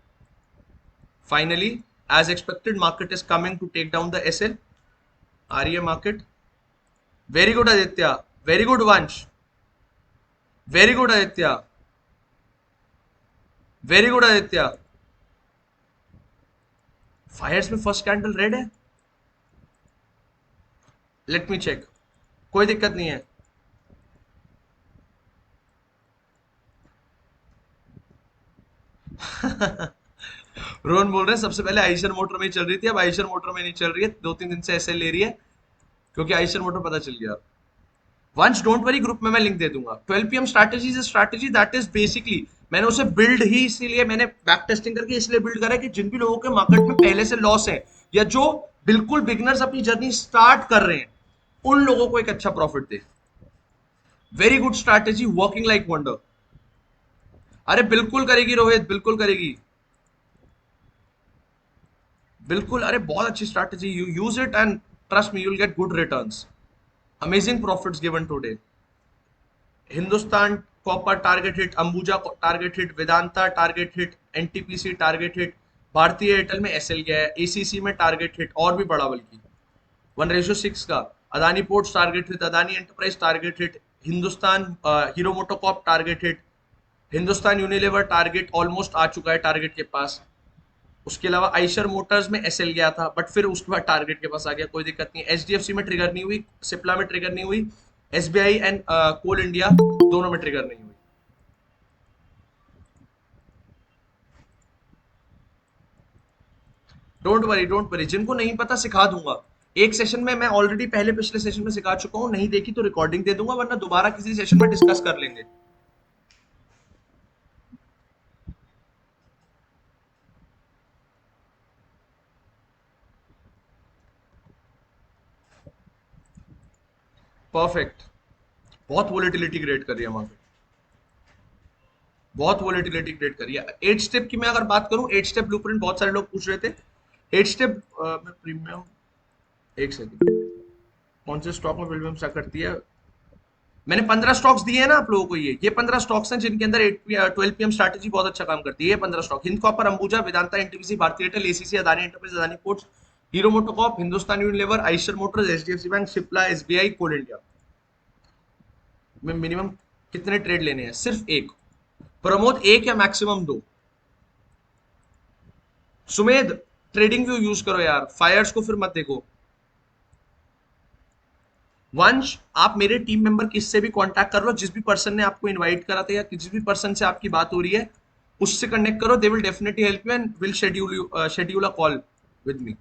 Finally as expected market is coming to take down the SL. आ रही है market, very good Aditya, very good Vansh, very good Aditya, very good Aditya. Fyers में फर्स्ट कैंडल रेड है, लेट मी चेक, कोई दिक्कत नहीं है। रोहन बोल रहे हैं सबसे पहले आइशर मोटर में ही चल रही थी, अब आइशर मोटर में नहीं चल रही है, 2-3 दिन से ऐसे ले रही है क्योंकि आइशर मोटर पता चल गया। वंश डोंट वरी, ग्रुप में मैं लिंक दे दूंगा। 12 PM strategy is strategy that is basically, मैंने उसे बिल्ड ही इसीलिए, मैंने बैक टेस्टिंग करके इसलिए बिल्ड करा है कि जिन भी लोगों के मार्केट में पहले से लॉस है या जो बिल्कुल बिगनर्स अपनी जर्नी स्टार्ट कर रहे हैं, उन लोगों को एक अच्छा प्रॉफिट दे। Very good strategy, working like wonder. अरे बिल्कुल करेगी रोहित, बिल्कुल करेगी, बिल्कुल। अरे बहुत अच्छी strategy, you use it and trust me, you will get good returns. Amazing profits given today. Hindustan copper target hit, Ambuja target hit, Vedanta target hit, NTPC target hit, भारतीय एयरटेल में एसएल गया है, एसीसी में टारगेट हिट और भी बड़ा, बल्कि 1:6 का। Adani ports target hit, Adani enterprise target hit, Hindustan Hero MotoCorp target hit, Hindustan Unilever target almost आ चुका है टारगेट के पास। उसके अलावा आइशर मोटर्स में एसएल गया था बट फिर उसके बाद टारगेट के पास आ गया, कोई दिक्कत नहीं। एचडीएफसी में ट्रिगर नहीं हुई, सिप्ला में ट्रिगर नहीं हुई, एसबीआई एंड कोल इंडिया दोनों में ट्रिगर नहीं हुई। डोंट वरी, डोंट वरी, जिनको नहीं पता सिखा दूंगा एक सेशन में। मैं ऑलरेडी पहले पिछले सेशन में सिखा चुका हूं, नहीं देखी तो रिकॉर्डिंग दे दूंगा, वरना दोबारा किसी सेशन में डिस्कस कर लेंगे। परफेक्ट। बहुत वोलेटिलिटी क्रिएट कर रही है मार्केट, बहुत वोलेटिलिटी क्रिएट करी है। 8 स्टेप की मैं अगर बात करूं, 8 स्टेप ब्लूप्रिंट बहुत सारे लोग पूछ रहे थे। 8 स्टेप में प्रीमियम, एक सेकंड, कौन से स्टॉक में प्रीमियम स्टार्ट करती है? मैंने 15 स्टॉक्स दिए हैं ना आप लोगों को, ये 15 स्टॉक्स हैं जिनके अंदर 12 पीएम स्ट्रैटेजी बहुत अच्छा काम करती है। ये 15 stock: Hind copper, Ambuja, Vedanta, NTPC, Bharti Airtel, ACC, Adani enterprise, Adani ports, Hero MotoCorp, Hindustan Unilever, Eicher motors, HDFC bank, Cipla, SBI, Coal India. में मिनिमम कितने ट्रेड लेने हैं? सिर्फ एक। प्रमोद, एक या मैक्सिमम दो। सुमेध, ट्रेडिंग व्यू यूज करो यार, फायर्स को फिर मत देखो। वंश, आप मेरे टीम मेंबर किससे भी कांटेक्ट कर लो, जिस भी पर्सन ने आपको इनवाइट करा था या जिस भी पर्सन से आपकी बात हो रही है उससे कनेक्ट करो। They will definitely help you and will schedule a call with me.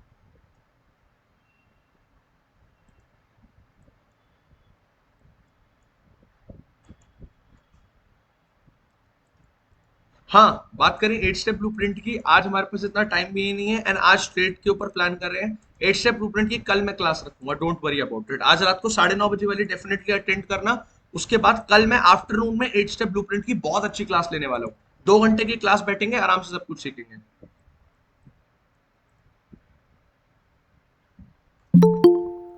हाँ, बात करें 8 स्टेप ब्लूप्रिंट की, आज हमारे पास इतना टाइम भी नहीं है एंड आज ट्रेड के ऊपर प्लान कर रहे हैं। 8 स्टेप ब्लूप्रिंट की कल मैं क्लास रखूंगा, डोंट वरी अबाउट इट। आज रात को 9:30 वाली डेफिनेटली अटेंड करना। उसके बाद कल मैं आफ्टरनून में 8 स्टेप ब्लूप्रिंट की बहुत अच्छी क्लास लेने वाला हूँ। 2 घंटे की क्लास बैठेंगे, आराम से सब कुछ सीखेंगे।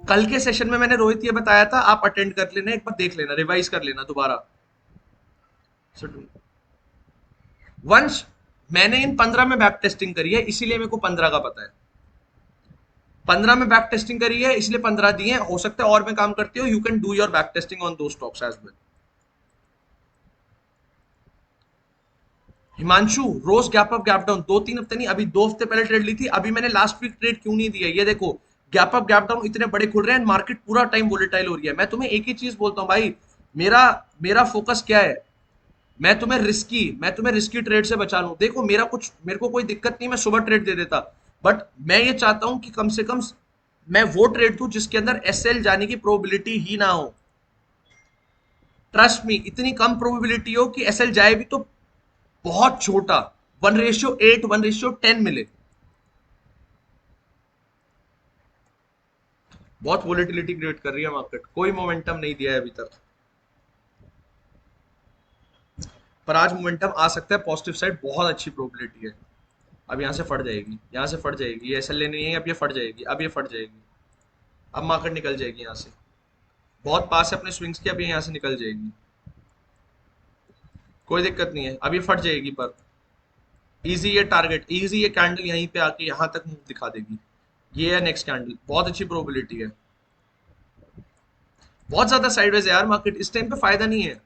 कल के सेशन में मैंने रोहित ये बताया था, आप अटेंड कर लेना, एक बार देख लेना, रिवाइज कर लेना दोबारा। वंश, मैंने इन 15 में बैक टेस्टिंग करी है, इसीलिए मेरे को 15 का पता है। 15 में बैक टेस्टिंग करी है इसलिए 15 दिए। हो सकता है और मैं काम करती हूँ, you can do your back testing on दो स्टॉक्स एज वेल। हिमांशु, रोज गैप अप गैप डाउन, 2-3 हफ्ते नहीं, अभी 2 हफ्ते पहले ट्रेड ली थी। अभी मैंने लास्ट वीक ट्रेड क्यों नहीं दिया, ये देखो, गैप अप गैप डाउन इतने बड़े खुल रहे हैं, मार्केट पूरा टाइम वोलेटाइल हो रही है। मैं तुम्हें एक ही चीज बोलता हूँ भाई, मेरा मेरा फोकस क्या है? मैं तुम्हें रिस्की ट्रेड से बचा लूं। देखो, मेरे को कोई दिक्कत नहीं, मैं सुबह ट्रेड दे देता, बट मैं ये चाहता हूं कि कम से कम मैं वो ट्रेड दूं जिसके अंदर एसएल जाने की प्रोबेबिलिटी ही ना हो। ट्रस्ट मी, इतनी कम प्रोबेबिलिटी हो कि एसएल जाए भी तो बहुत छोटा, 1:8, 1:10 मिले। बहुत वोलेटिलिटी क्रिएट कर रही है मार्केट, कोई मोमेंटम नहीं दिया है अभी तक, पर आज मोमेंटम आ सकता है पॉजिटिव साइड, बहुत अच्छी प्रोबेबिलिटी है। अब यहाँ से फट जाएगी, यहाँ से फट जाएगी, ये एसएल लेनी है, अब ये फट जाएगी, अब ये फट जाएगी, अब मार्केट निकल जाएगी यहाँ से। बहुत पास है अपने स्विंग्स के, अब ये यहाँ से निकल जाएगी, कोई दिक्कत नहीं है, अब ये फट जाएगी। पर इजी ये टारगेट, इजी ये कैंडल यहीं पे आके यहाँ तक मुंह दिखा देगी। ये है नेक्स्ट कैंडल, बहुत अच्छी प्रोबेबिलिटी है। बहुत ज्यादा साइडवेज है यार मार्केट, इस टाइम पे फायदा नहीं है।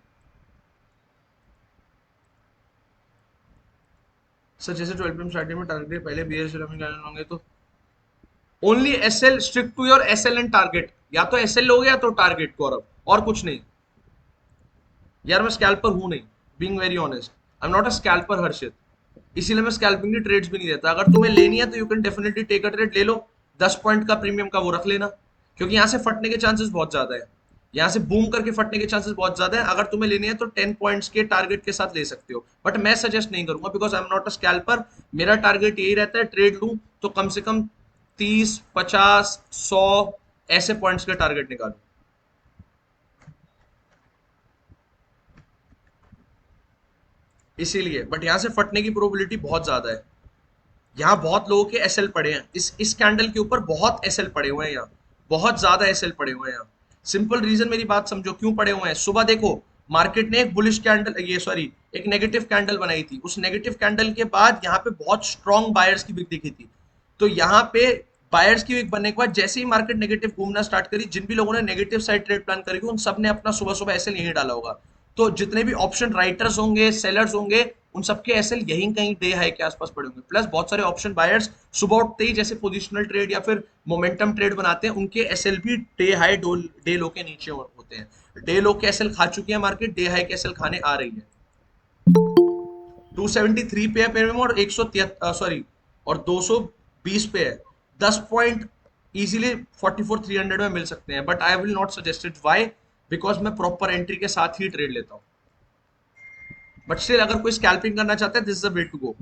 सर जैसे 12 पीएम स्टार्टिंग में टारगेट पहले बीएस होंगे तो only SL, strict to your SL and target. या तो एसएल लोगे या तो टारगेट, गौरव, और कुछ नहीं। यार मैं स्कैल्पर हूं नहीं, being very honest, I am not a scalper Harshit, इसीलिए मैं स्कैल्पिंग की ट्रेड्स भी नहीं देता। अगर तुम्हें लेनी है तो you can definitely take a trade, ले लो। 10 पॉइंट का प्रीमियम का वो रख लेना, क्योंकि यहाँ से फटने के चांसेस बहुत ज्यादा है, यहाँ से बूम करके फटने के चांसेस बहुत ज्यादा है। अगर तुम्हें लेनी है तो 10 पॉइंट्स के टारगेट के साथ ले सकते हो, बट मैं सजेस्ट नहीं करूंगा, because I am not a scalper. मेरा टारगेट यही रहता है, ट्रेड लूं तो कम से कम 30, 50, 100 ऐसे पॉइंट्स के टारगेट निकालू। इसीलिए, बट यहाँ से फटने की प्रोबेबिलिटी बहुत ज्यादा है। यहाँ बहुत लोगों के एसएल पड़े हैं, इस कैंडल के ऊपर बहुत एसएल पड़े हुए हैं यहाँ, बहुत ज्यादा एसएल पड़े हुए हैं यहाँ। सिंपल रीजन, मेरी बात समझो क्यों पड़े हुए हैं। सुबह देखो, मार्केट ने एक बुलिश कैंडल, ये सॉरी, एक नेगेटिव कैंडल बनाई थी, उस नेगेटिव कैंडल के बाद यहाँ पे बहुत स्ट्रॉन्ग बायर्स की विक दिखी थी। तो यहाँ पे बायर्स की विक बनने के बाद जैसे ही मार्केट नेगेटिव घूमना स्टार्ट करी, जिन भी लोगों ने नेगेटिव साइड ट्रेड प्लान करी उन सब ने अपना सुबह सुबह एसएल यहीं डाला होगा। तो जितने भी ऑप्शन राइटर्स होंगे, सेलर्स होंगे, उन सबके एसएल यहीं कहीं डे हाई के आसपास पड़े होंगे। प्लस बहुत सारे ऑप्शन बायर्स सुबह उठते ही जैसे पोजिशनल ट्रेड या फिर मोमेंटम ट्रेड बनाते हैं, उनके एसएल भी डे हाई डे लो के नीचे होते हैं। डे लो के एसएल खा चुकी है मार्केट, डे हाई के एसएल खाने आ रही है। 273 पे है प्रीमियम, और 173, सॉरी, और 220 पे है। 10 पॉइंट इजीली 44,300 में मिल सकते हैं, but I will not suggest it. Why? Because मैं प्रॉपर एंट्री के साथ ही ट्रेड लेता हूँ। बट स्टिल अगर कोई स्कैल्पिंग करना चाहता है, this is the way to go.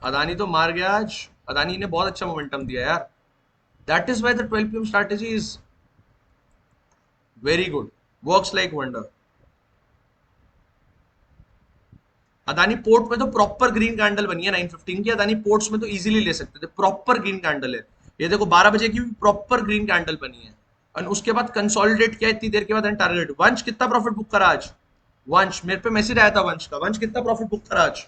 Adani तो मार गया आज, अदानी ने बहुत अच्छा मोमेंटम दिया यार। That is why the 12 PM strategy is very good, works like wonder. Adani port में तो प्रॉपर ग्रीन कैंडल बनी है 9:15 की। अदानी पोर्ट्स में तो इजीली ले सकते थे, प्रॉपर ग्रीन कैंडल है। ये देखो 12 बजे की भी प्रॉपर ग्रीन कैंडल बनी है। और उसके बाद कंसोलिडेट किया इतनी देर के बाद टारगेट। वंश कितना प्रॉफिट बुक करा आज? वंश, मेरे पे मैसेज आया था वंश का, वंश कितना प्रॉफिट बुक करा आज?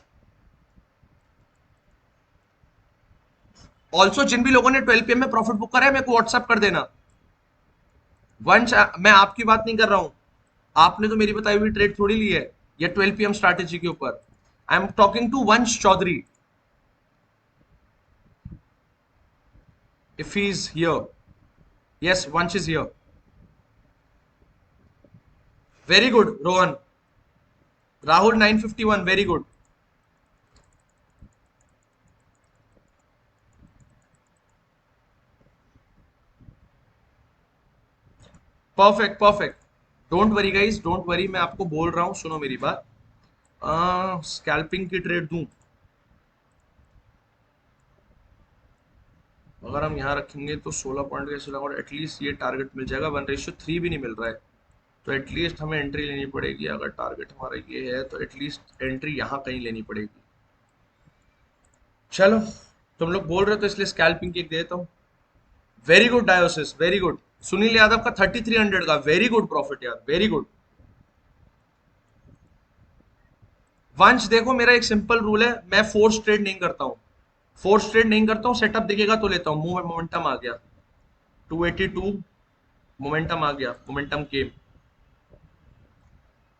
ऑल्सो जिन भी लोगों ने 12 PM में प्रॉफिट बुक करा है मेरे को व्हाट्सएप कर देना। वंश, मैं आपकी बात नहीं कर रहा हूं, आपने तो मेरी बताई हुई ट्रेड थोड़ी ली है ये 12 PM स्ट्रैटेजी के ऊपर। आई एम टॉकिंग टू वंश Chaudhary, if he is here. Yes, Vansh is here. Very good, Rohan. Rahul 951, very good. Perfect, perfect. Don't worry guys, don't worry, मैं आपको बोल रहा हूँ, सुनो मेरी बात। स्कैल्पिंग की ट्रेड दूं? अगर हम यहाँ रखेंगे तो 16 पॉइंट का ऐसे लगा, एटलीस्ट ये टारगेट मिल जाएगा। 1:3 भी नहीं मिल रहा है, तो एटलीस्ट हमें एंट्री लेनी पड़ेगी। अगर टारगेट हमारा ये है तो एटलीस्ट एंट्री यहाँ कहीं लेनी पड़ेगी। चलो, तुम लोग बोल रहे हो तो इसलिए स्कैल्पिंग की देता हूँ। Very good डायोसिस, very good. Sunil Yadav का 3300 का वेरी गुड प्रॉफिट यार, वेरी गुड। वंश देखो, मेरा एक सिंपल रूल है, मैं फोर्स ट्रेड नहीं करता हूँ। फोर्स ट्रेड नहीं करता हूँ, सेटअप दिखेगा तो लेता हूँ। मूव मोमेंटम आ गया 282, मोमेंटम आ गया, मोमेंटम केम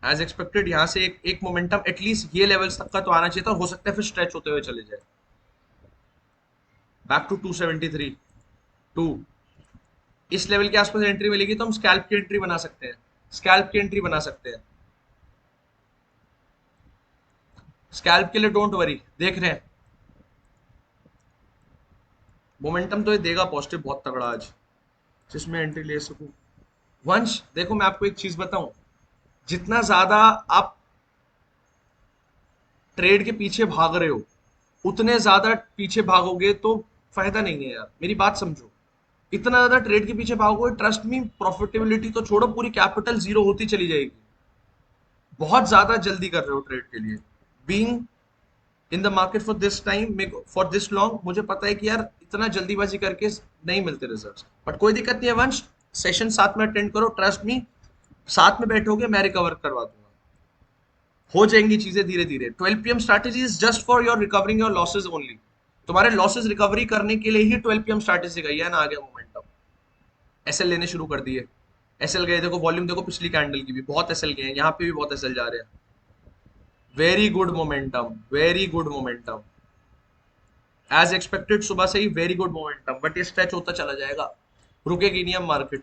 एज एक्सपेक्टेड। यहाँ से एक मोमेंटम एटलीस्ट ये लेवल्स तक का तो आना चाहिए था, हो सकता है फिर स्ट्रेच होते हुए चले जाए बैक टू 273 2। इस लेवल के आसपास एंट्री मिलेगी तो हम स्कैल्प की एंट्री बना सकते हैं, स्कैल्प की एंट्री बना सकते हैं। स्कैल्प के लिए डोंट वरी, देख रहे हैं मोमेंटम तो ये देगा पॉजिटिव बहुत तगड़ा आज, जिसमें एंट्री ले सकूं। वंश देखो, मैं आपको एक चीज बताऊं, जितना ज्यादा आप ट्रेड के पीछे भाग रहे हो, उतने ज्यादा पीछे भागोगे तो फायदा नहीं है यार, मेरी बात समझो। इतना ज्यादा ट्रेड के पीछे भागोगे, ट्रस्ट मी, प्रॉफिटेबिलिटी तो छोड़ो, पूरी कैपिटल जीरो होती चली जाएगी। बहुत ज्यादा जल्दी कर रहे हो ट्रेड के लिए। Being in the market for this time, for this long, मुझे पता है कि यार इतना जल्दीबाजी करके नहीं मिलते रिजल्ट्स, बट कोई दिक्कत नहीं है वंश। सेशन साथ में अटेंड करो, ट्रस्ट मी, साथ में बैठोगे मैं रिकवर करवा दूंगा, हो जाएंगी चीजें धीरे धीरे। 12 PM strategy is just for your recovering your losses only. तुम्हारे लॉसेज रिकवरी करने के लिए ही 12 PM स्ट्रैटेजी गई है ना। आ गया मोमेंटम, एसएल लेने शुरू कर दिए। एसएल गए, देखो वॉल्यूम देखो, पिछली कैंडल की भी बहुत एसएल गए हैं, यहाँ पे भी बहुत एसएल जा रहे हैं। Very good momentum, very good momentum as expected. सुबह से ही वेरी गुड मोमेंटम, बट ये स्ट्रेच होता चला जाएगा, रुकेगी नहीं अब मार्केट,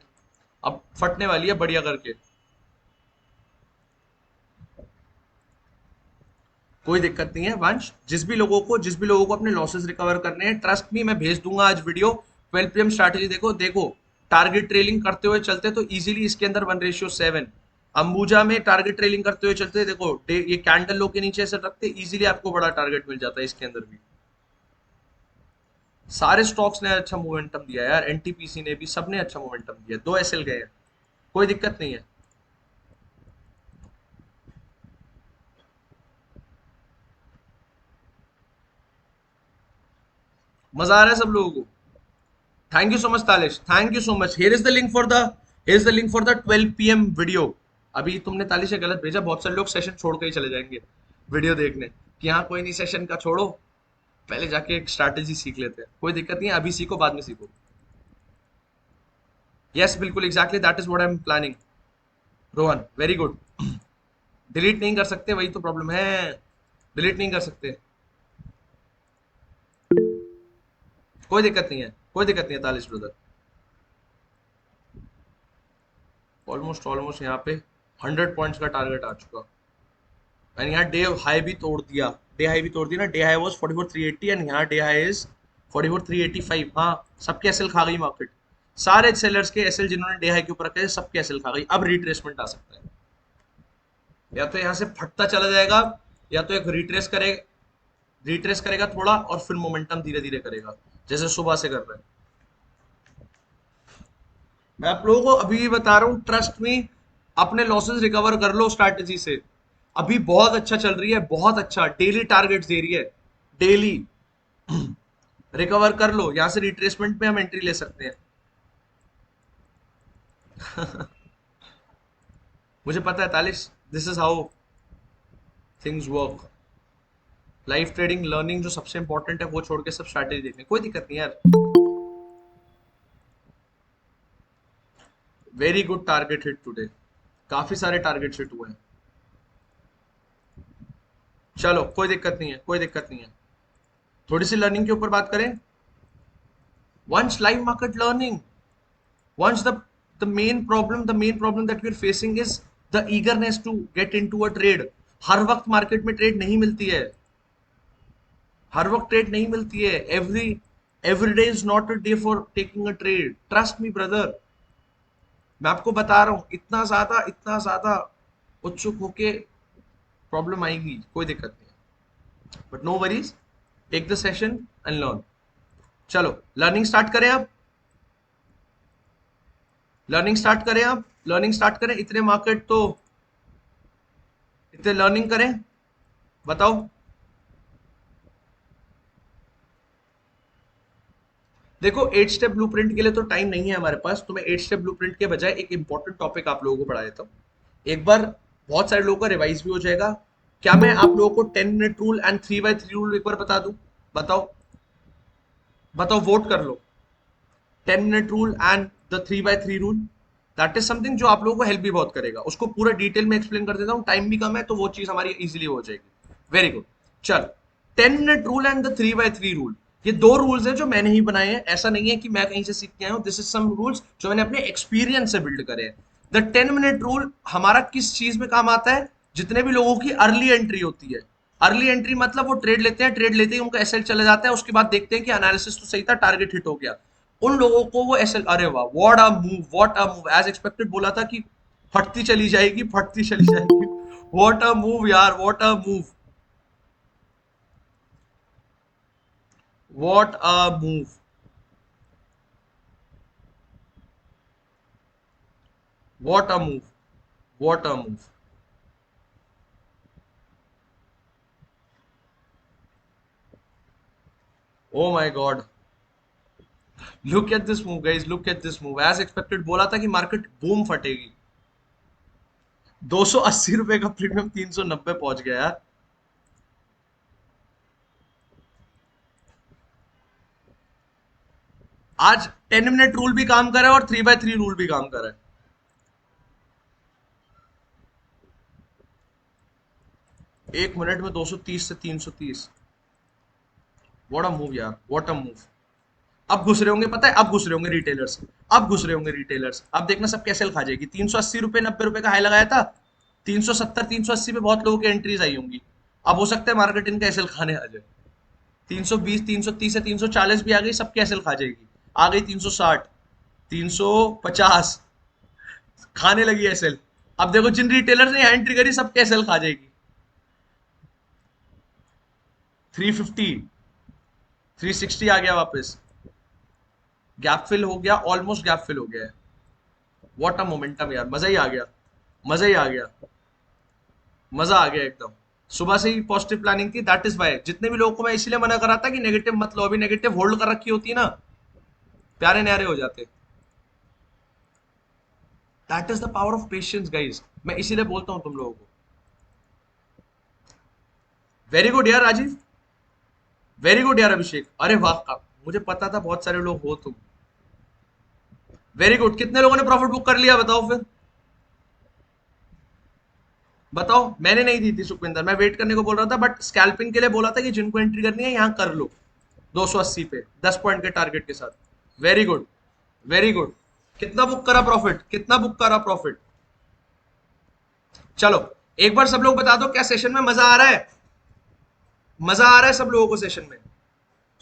अब फटने वाली है बढ़िया करके। कोई दिक्कत नहीं है वंश, जिस भी लोगों को अपने लॉसेस रिकवर करने हैं, ट्रस्ट मी, मैं भेज दूंगा आज वीडियो। 12 PM स्ट्रैटेजी देखो, देखो टारगेट ट्रेलिंग करते हुए चलते तो इजीली इसके अंदर 1:7। अंबुजा में टारगेट ट्रेलिंग करते हुए चलते, देखो ये कैंडल लो के नीचे ऐसे रखते, इजीली आपको बड़ा टारगेट मिल जाता है इसके अंदर भी। सारे स्टॉक्स ने अच्छा मोमेंटम दिया यार, एनटीपीसी ने भी, सबने अच्छा मोमेंटम दिया, 2 एसएल गए हैं, कोई दिक्कत नहीं है। मजा आ रहा है सब लोगों को? Thank you so much Talish, thank you so much. Here is the link for the, here is the link for the 12 PM video. अभी तुमने तालिश से गलत भेजा, बहुत सारे लोग सेशन छोड़ के ही चले जाएंगे वीडियो देखने कि हाँ कोई नहीं, सेशन का छोड़ो, पहले जाके एक स्ट्रैटेजी सीख लेते हैं। कोई दिक्कत नहीं है, अभी सीखो बाद में सीखो। यस बिल्कुल, exactly that is what I am planning. Rohan very good. Delete नहीं कर सकते, वही तो प्रॉब्लम है, डिलीट नहीं कर सकते। कोई दिक्कत नहीं है, कोई दिक्कत नहीं है तालिश ब्रदर। ऑलमोस्ट ऑलमोस्ट यहाँ पे 100 पॉइंट्स का टारगेट आ चुका, एंड यहाँ डे हाई भी तोड़ दिया, डे हाई भी तोड़ दिया ना। डे हाई वाज 44,380 एंड यहाँ डे हाई इज 44,385। हाँ, सबके एसएल खा गई मार्केट, सारे सेलर्स के एसएल जिन्होंने डे हाई के ऊपर रखे सबके एसएल खा गई। अब रिट्रेसमेंट आ सकता है, या तो यहाँ से फटता चला जाएगा, या तो एक रिट्रेस करेगा थोड़ा और फिर मोमेंटम धीरे धीरे करेगा, जैसे सुबह से कर रहा है। मैं आप लोगों को अभी भी बता रहा हूँ, ट्रस्ट मी, अपने लॉसेस रिकवर कर लो स्ट्रैटेजी से। अभी बहुत अच्छा चल रही है, बहुत अच्छा, डेली टारगेट्स दे रही है, डेली। रिकवर कर लो, यहां से रिट्रेसमेंट में हम एंट्री ले सकते हैं। मुझे पता है Talish, this is how things work. Life trading learning जो सबसे इंपॉर्टेंट है वो छोड़ के सब स्ट्रैटेजी देखने, कोई दिक्कत नहीं यार। Very good target hit today, काफी सारे टारगेट हिट हुए हैं। चलो कोई दिक्कत नहीं है, कोई दिक्कत नहीं है। थोड़ी सी लर्निंग के ऊपर बात करें। Once live market learning, once the main problem that we're facing is the eagerness to get into a trade। हर वक्त मार्केट में ट्रेड नहीं मिलती है, हर वक्त ट्रेड नहीं मिलती है। Every day is not a day for taking a trade, trust me brother. मैं आपको बता रहा हूं, इतना ज्यादा उत्सुक होके प्रॉब्लम आएगी, कोई दिक्कत नहीं है, but no worries, take the session and learn. चलो लर्निंग स्टार्ट करें अब, लर्निंग स्टार्ट करें अब, लर्निंग स्टार्ट करें। इतने लर्निंग करें, बताओ। देखो 8 स्टेप ब्लूप्रिंट के लिए तो टाइम नहीं है हमारे पास, तो मैं 8 स्टेप ब्लूप्रिंट के बजाय एक इंपॉर्टेंट टॉपिक आप लोगों को पढ़ा देता हूँ। एक बार बहुत सारे लोगों का रिवाइज भी हो जाएगा। क्या मैं आप लोगों को 10 minute rule and 3x3 rule एक बार बता दूं? बताओ, बताओ, वोट कर लो। 10 minute rule and the 3x3 rule, that is something जो आप लोगों को हेल्प भी बहुत करेगा। उसको पूरा डिटेल में एक्सप्लेन कर देता हूँ, टाइम भी कम है तो वो चीज हमारी इजीली हो जाएगी। Very good. चल, 10 minute rule and the 3x3 rule, ये दो रूल्स हैं जो मैंने ही बनाए हैं। ऐसा नहीं है कि मैं कहीं से सीख के आया हूं, दिस इज सम रूल्स जो मैंने अपने एक्सपीरियंस से बिल्ड करे हैं। द 10 मिनट रूल हमारा किस चीज में काम आता है? जितने भी लोगों की अर्ली एंट्री होती है, अर्ली एंट्री मतलब वो ट्रेड लेते हैं, ट्रेड लेते ही उनका एसएल चला जाता है, उसके बाद देखते हैं कि एनालिसिस तो सही था, टारगेट हिट हो गया, उन लोगों को वो एसएल, अरे वाह, what a move, what a move, as expected बोला था कि फटती चली जाएगी, फटती चली जाएगी। व्हाट अ मूव यार, what a move, what a move, what a move, what a move. Oh my God, look at this move guys, look at this move, as expected बोला था कि मार्केट बूम फटेगी। 280 रुपए का premium 390 पहुंच गया यार। आज 10 मिनट रूल भी काम कर रहा है और 3x3 रूल भी काम कर रहा है। 1 मिनट में 230 से 330, व्हाट अ मूव यार, व्हाट अ मूव। अब घुस रहे होंगे, पता है, अब घुस रहे होंगे रिटेलर्स, अब घुस रहे होंगे रिटेलर्स, अब देखना सब कैसे खा जाएगी। 380 रुपए 90 रुपए का हाई लगाया था, 370 380 पे बहुत लोगों की एंट्रीज आई होंगी। अब हो सकता है मार्केट इनका एसएल खाने आ जाए। 320 330 से 340 भी आ गई, सबकी एसएल खा जाएगी। आ गई 360 350, खाने लगी एसएल। अब देखो जिन रिटेलर ने एंट्री करी सबके एसएल खा जाएगी। 350 360 आ गया वापस, गैप फिल हो गया, ऑलमोस्ट गैप फिल हो गया है। व्हाट अ मोमेंटम यार, मजा ही आ गया, मजा ही आ गया, मजा आ गया एकदम। सुबह से ही पॉजिटिव प्लानिंग थी, दैट इज वाई जितने भी लोगों को मैं इसीलिए मना कर रहा था कि नेगेटिव मत लो, अभी नेगेटिव होल्ड कर रखी होती ना, प्यारे न्यारे हो जाते। That is the power of patience guys, मैं इसीलिए बोलता हूं तुम लोगों को। वेरी गुड यार राजीव, वेरी गुड यार अभिषेक, अरे वाह का, मुझे पता था बहुत सारे लोग हो तुम। वेरी गुड, कितने लोगों ने प्रॉफिट बुक कर लिया बताओ फिर, बताओ। मैंने नहीं दी थी सुखविंदर, मैं वेट करने को बोल रहा था, बट स्कैल्पिंग के लिए बोला था कि जिनको एंट्री करनी है यहां कर लो, 280 पे 10 पॉइंट के टारगेट के साथ। Very good, very good. कितना बुक करा प्रॉफिट, कितना बुक करा प्रॉफिट? चलो एक बार सब लोग बता दो, क्या सेशन में मजा आ रहा है? मजा आ रहा है सब लोगों को सेशन में?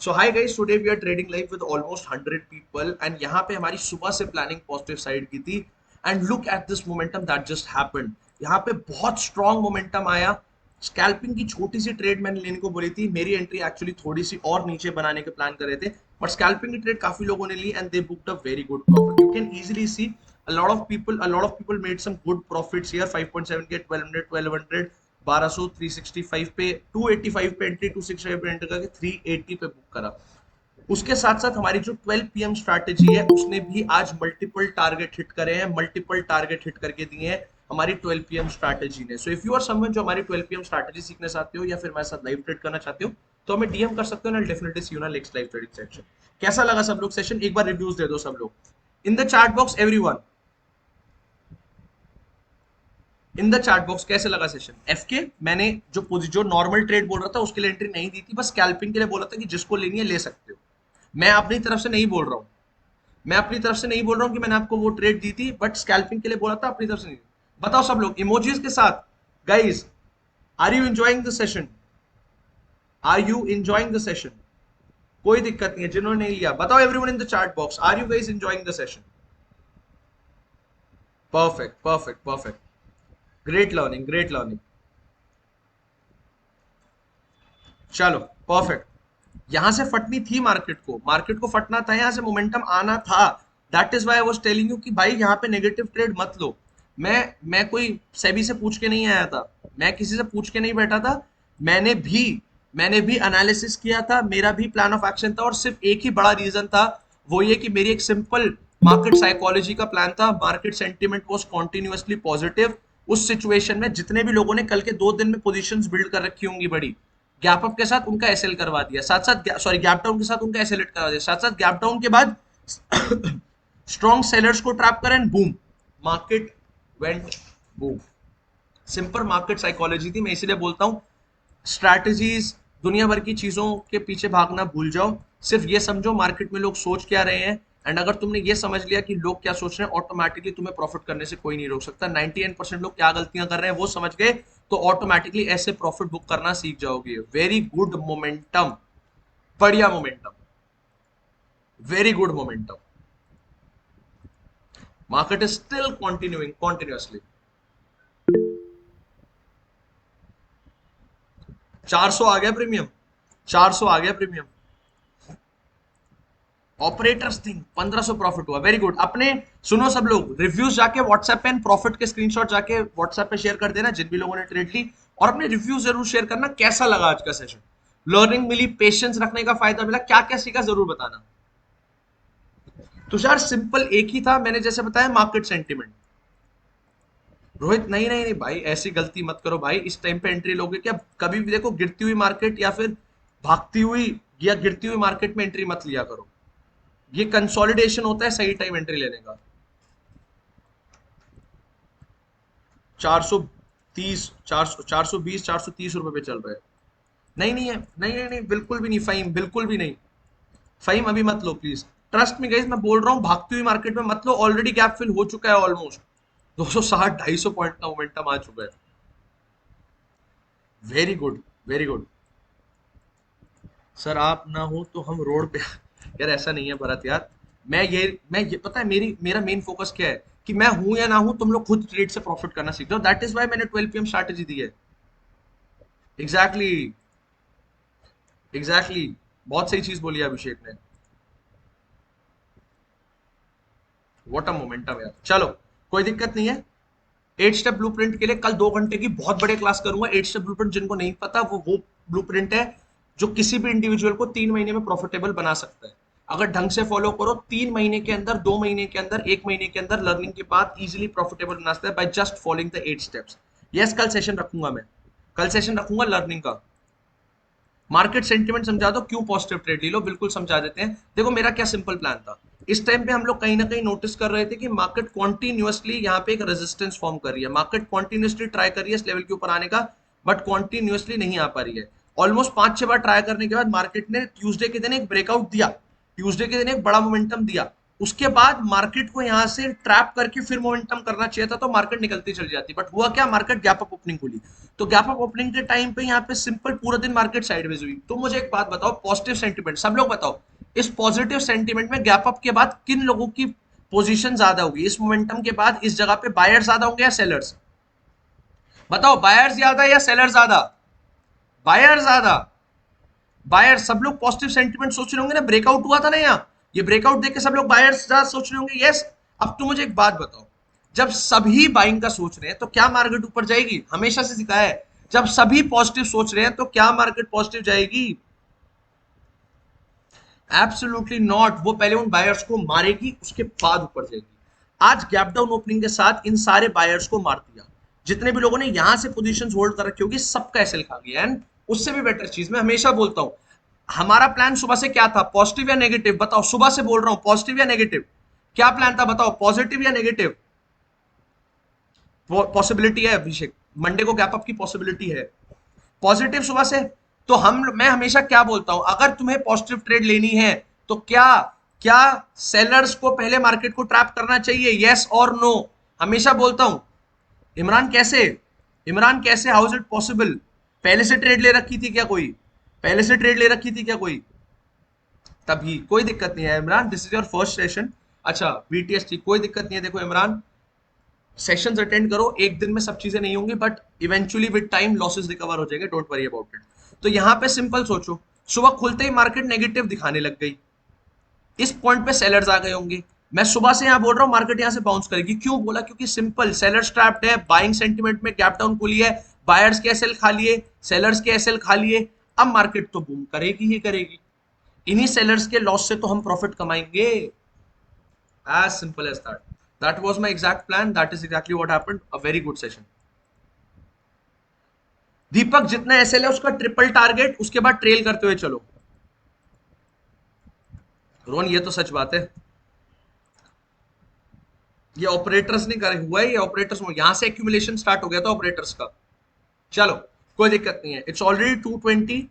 So hi guys, today we are trading live with almost 100 people and यहाँ पे हमारी सुबह से प्लानिंग पॉजिटिव साइड की थी। And look at this momentum that just happened. यहाँ पे बहुत स्ट्रॉन्ग मोमेंटम आया। स्कैल्पिंग की छोटी सी ट्रेड मैंने लेने को बोली थी, मेरी एंट्री एक्चुअली थोड़ी सी और नीचे बनाने के प्लान कर रहे थे, बट स्कैल्पिंग की ट्रेड काफी लोगों ने ली and they booked a very good profit. can easily see a lot of people made some good profits here. 5.7 के 1200 1200 365 पे 285 पे एंट्री 265 पे एंटर करके 380 पे बुक करा। उसके साथ साथ हमारी जो 12 पीएम स्ट्रैटेजी है उसने भी आज मल्टीपल टारगेट हिट करे हैं, मल्टीपल टारगेट हिट करके दिए हैं हमारी 12 पीएम स्ट्रैटेजी ने। So if you are someone जो हमारी 12 पीएम स्ट्रैटेजी सीखना चाहते हो या फिर हमारे साथ लाइव ट्रेड करना चाहते हो तो हमें डीएम कर सकते हो ना, डेफिनेटली सी यू ना नेक्स्ट लाइव ट्रेडिंग सेशन। कैसा लगा सब लोग सेशन? एक बार रिव्यूज दे दो सब लोग इन the chat box, everyone in the chat box. कैसे लगा सेशन? एफके मैंने जो नॉर्मल ट्रेड बोल रहा था उसके लिए एंट्री नहीं दी थी, बस स्कैल्पिंग के लिए बोला था कि जिसको लेनी है ले सकते हो। मैं अपनी तरफ से नहीं बोल रहा हूं, मैं अपनी तरफ से नहीं बोल रहा हूं कि मैंने आपको वो ट्रेड दी थी, बट स्कैल्पिंग के लिए बोला था, अपनी तरफ से नहीं। बताओ सब लोग इमोजीज के साथ, guys are you enjoying the session? Are you enjoying the session? कोई दिक्कत नहीं है, जिन्होंने नहीं लिया बताओ everyone in the chat box, are you guys enjoying the session? Perfect perfect perfect, great learning great learning. चलो परफेक्ट, यहां से फटनी थी मार्केट को फटना था, यहां से मोमेंटम आना था। That is why I was telling you कि भाई यहां पे नेगेटिव ट्रेड मत लो। मैं कोई सेबी से पूछ के नहीं आया था, मैं किसी से पूछ के नहीं बैठा था, मैंने भी एनालिसिस किया था, मेरा भी प्लान ऑफ एक्शन था, और सिर्फ एक ही बड़ा रीजन था, वो ये कि मेरी एक सिंपल मार्केट साइकोलॉजी का प्लान था। Market sentiment was continuously positive. उस सिचुएशन में जितने भी लोगों ने कल के 2 दिन में पोजीशंस बिल्ड कर रखी होंगी बड़ी, गैप अप के साथ उनका एसएल करवा दिया, साथ साथ सॉरी गैप डाउन के साथ उनका एसएलएट करवा दिया, साथ साथ गैप डाउन के बाद स्ट्रॉन्ग सेलर्स को ट्रैप करें, boom market went boom. Simple market psychology थी। मैं इसीलिए बोलता हूं स्ट्रैटेजीज दुनिया भर की चीजों के पीछे भागना भूल जाओ, सिर्फ ये समझो मार्केट में लोग सोच क्या रहे हैं, एंड अगर तुमने ये समझ लिया कि लोग क्या सोच रहे हैं, ऑटोमेटिकली तुम्हें प्रॉफिट करने से कोई नहीं रोक सकता। 99% लोग क्या गलतियां कर रहे हैं वो समझ गए तो ऑटोमेटिकली ऐसे प्रॉफिट बुक करना सीख जाओगे। वेरी गुड मोमेंटम, बढ़िया momentum, very good momentum. Market is still continuing continuously. 400 आ गया प्रीमियम, 400 आ गया प्रीमियम। ऑपरेटर्स थिंक 1500 प्रॉफिट हुआ, वेरी गुड। अपने सुनो सब लोग, रिव्यूज जाके व्हाट्सएप पे प्रॉफिट के स्क्रीनशॉट जाके व्हाट्सएप पे शेयर कर देना जिन भी लोगों ने ट्रेड ली, और अपने रिव्यू जरूर शेयर करना। कैसा लगा आज का सेशन? लर्निंग मिली, पेशेंस रखने का फायदा मिला, क्या क्या सीखा जरूर बताना। तुषार सिंपल एक ही था, मैंने जैसे बताया मार्केट सेंटीमेंट। रोहित नहीं नहीं नहीं भाई, ऐसी गलती मत करो भाई, इस टाइम पे एंट्री लोगे क्या? कभी भी देखो गिरती हुई मार्केट या फिर भागती हुई या गिरती हुई मार्केट में एंट्री मत लिया करो। ये कंसोलिडेशन होता है सही टाइम एंट्री लेने का। 430 420 430 रुपए पे चल रहा है। नहीं नहीं है, नहीं नहीं नहीं, बिल्कुल भी नहीं फाइम, बिल्कुल भी नहीं फाइम, अभी मत लो प्लीज। ट्रस्ट में गाइस, मैं बोल रहा हूँ भागती हुई मार्केट में मत लो, ऑलरेडी गैप फिल हो चुका है ऑलमोस्ट 260 250 पॉइंट का मोमेंटम आ चुका है। Very good very good. Sir आप ना हो तो हम रोड पे यार ऐसा नहीं है भरत यार, मैं ये पता है मेरा मेन फोकस क्या है कि मैं हूं या ना हूं, तुम लोग खुद ट्रेड से प्रॉफिट करना सीख जाओ। दैट इज व्हाई मैंने 12 पीएम स्ट्रैटेजी दी है। एग्जैक्टली एग्जैक्टली, बहुत सही चीज बोली है अभिषेक ने। व्हाट अ मोमेंटम यार। चलो कोई दिक्कत नहीं है। 8 स्टेप ब्लूप्रिंट के लिए कल 2 घंटे की बहुत बड़े क्लास करूंगा। 8 स्टेप ब्लूप्रिंट जिनको नहीं पता, वो ब्लूप्रिंट है जो किसी भी इंडिविजुअल को 3 महीने में प्रॉफिटेबल बना सकता है। अगर ढंग से फॉलो करो, 3 महीने के अंदर, 2 महीने के अंदर, 1 महीने के अंदर लर्निंग के बाद इजिली प्रॉफिटेबल बना सकता है by just following the 8 steps. Yes, कल सेशन रखूंगा मैं, कल सेशन रखूंगा लर्निंग का। मार्केट सेंटिमेंट समझा दो, क्यों पॉजिटिव ट्रेड ले लो, बिल्कुल समझा देते हैं। देखो मेरा क्या सिंपल प्लान था, इस टाइम पे हम लोग कहीं ना कहीं नोटिस कर रहे थे कि मार्केट कॉन्टिन्यूअसली यहाँ पे एक रेजिस्टेंस फॉर्म कर रही है, मार्केट कॉन्टिन्यूअसली ट्राई कर रही है इस लेवल के ऊपर आने का, बट कॉन्टिन्यूअसली नहीं आ पा रही है। ऑलमोस्ट 5-6 बार ट्राई करने के बाद मार्केट ने ट्यूसडे के दिन एक ब्रेकआउट दिया, ट्यूसडे के दिन एक बड़ा मोमेंटम दिया, उसके बाद मार्केट को यहां से ट्रैप करके फिर मोमेंटम करना चाहिए था तो मार्केट निकलती चली जाती, बट हुआ क्या, मार्केट गैप अप ओपनिंग खुली। तो गैप अप ओपनिंग के टाइम पे यहाँ पे सिंपल पूरा दिन मार्केट साइडवेज हुई। तो मुझे एक बात बताओ, पॉजिटिव सेंटीमेंट, सब लोग बताओ, इस पॉजिटिव सेंटीमेंट में गैप अप के बाद किन लोगों की पोजीशन ज्यादा होगी? इस मोमेंटम के बाद इस जगह पे बायर्स ज्यादा होंगे या सेलर्स? बताओ, बायर्स ज्यादा या सेलर ज्यादा? बायर ज्यादा। बायर, सब लोग पॉजिटिव सेंटीमेंट सोच रहे होंगे ना, ब्रेकआउट हुआ था ना यहाँ, ये ब्रेकआउट देख के सब लोग बायर्स ज्यादा सोच रहे होंगे। यस, अब तुम मुझे एक बात बताओ, जब सभी बाइंग का सोच रहे हैं तो क्या मार्केट ऊपर जाएगी? हमेशा से सिखाया है, जब सभी पॉजिटिव सोच रहे हैं तो क्या मार्केट पॉजिटिव जाएगी? Absolutely not. वो पहले उन बायर्स को मारेगी, उसके बाद ऊपर जाएगी। आज गैप डाउन ओपनिंग के साथ इन सारे बायर्स को मार दिया। जितने भी लोगों ने यहां से पोजीशंस होल्ड कर रखी होगी, सबका एसएल खा गया। एंड उससे भी बेटर चीज मैं हमेशा बोलता हूं, हमारा प्लान सुबह से क्या था? पॉजिटिव या नेगेटिव? बताओ, सुबह से बोल रहा हूं, पॉजिटिव या नेगेटिव? क्या प्लान था बताओ, पॉजिटिव या नेगेटिव? पॉसिबिलिटी है अभिषेक, मंडे को गैप अप की पॉसिबिलिटी है। पॉजिटिव सुबह से। तो मैं हमेशा क्या बोलता हूं, अगर तुम्हें पॉजिटिव ट्रेड लेनी है तो क्या क्या सेलर्स को पहले मार्केट को ट्रैप करना चाहिए? Yes or no? हमेशा बोलता हूं। इमरान कैसे? इमरान कैसे? How is it possible? पहले से ट्रेड ले रखी थी क्या कोई? पहले से ट्रेड ले रखी थी क्या कोई? तभी कोई दिक्कत नहीं है Imran, this is your first session. अच्छा बीटीएस ठीक, कोई दिक्कत नहीं है। देखो इमरान, सेशंस अटेंड करो, एक दिन में सब चीजें नहीं होंगी, but eventually with time losses recover हो जाएंगे, डोंट वरी अबाउट इट। तो यहाँ पे सिंपल सोचो, सुबह खुलते ही मार्केट नेगेटिव दिखाने लग गई, इस पॉइंट पे सेलर्स आ गए होंगे। मैं सुबह से यहाँ बोल रहा हूँ मार्केट यहाँ से बाउंस करेगी। क्यों बोला? क्योंकि सिंपल, सेलर्स ट्रैप्ड है, बाइंग सेंटिमेंट में गैप डाउन खुली है, बायर्स के एसएल खा लिए, सेलर्स के एसएल खा लिए। अब मार्केट तो बूम करेगी ही करेगी। इन्हीं सेलर्स के लॉस से तो हम प्रॉफिट कमाएंगे। As simple as that. That was my exact plan. That is exactly what happened. A very good session. दीपक, जितना एसएल है उसका ट्रिपल टारगेट, उसके बाद ट्रेल करते हुए चलो। रोहन ये तो सच बात है, ये ऑपरेटर्स ने करे हुआ है, ये ऑपरेटर्स यहां से एक्यूमुलेशन स्टार्ट हो गया था ऑपरेटर्स का। चलो कोई दिक्कत नहीं है, इट्स ऑलरेडी 2:20।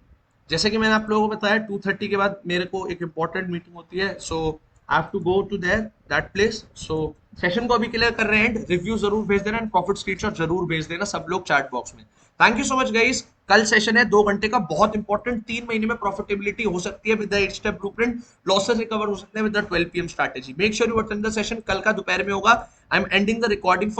जैसे कि मैंने आप लोगों को बताया 2:30 के बाद मेरे को एक इंपॉर्टेंट मीटिंग होती है, so I have to go to there that place. So session को अभी क्लियर कर रहे हैं, रिव्यू जरूर भेज देना एंड प्रॉफिट स्क्रीनशॉट जरूर भेज देना सब लोग चैट बॉक्स में। Thank you so much guys. कल सेशन है 2 घंटे का, बहुत इंपॉर्टेंट। 3 महीने में प्रॉफिटेबिलिटी हो सकती है with the 8 step blueprint, losses recover हो सकते हैं with the 12 PM strategy. Make sure you attend the session, कल का दोपहर में होगा। I am ending the recording for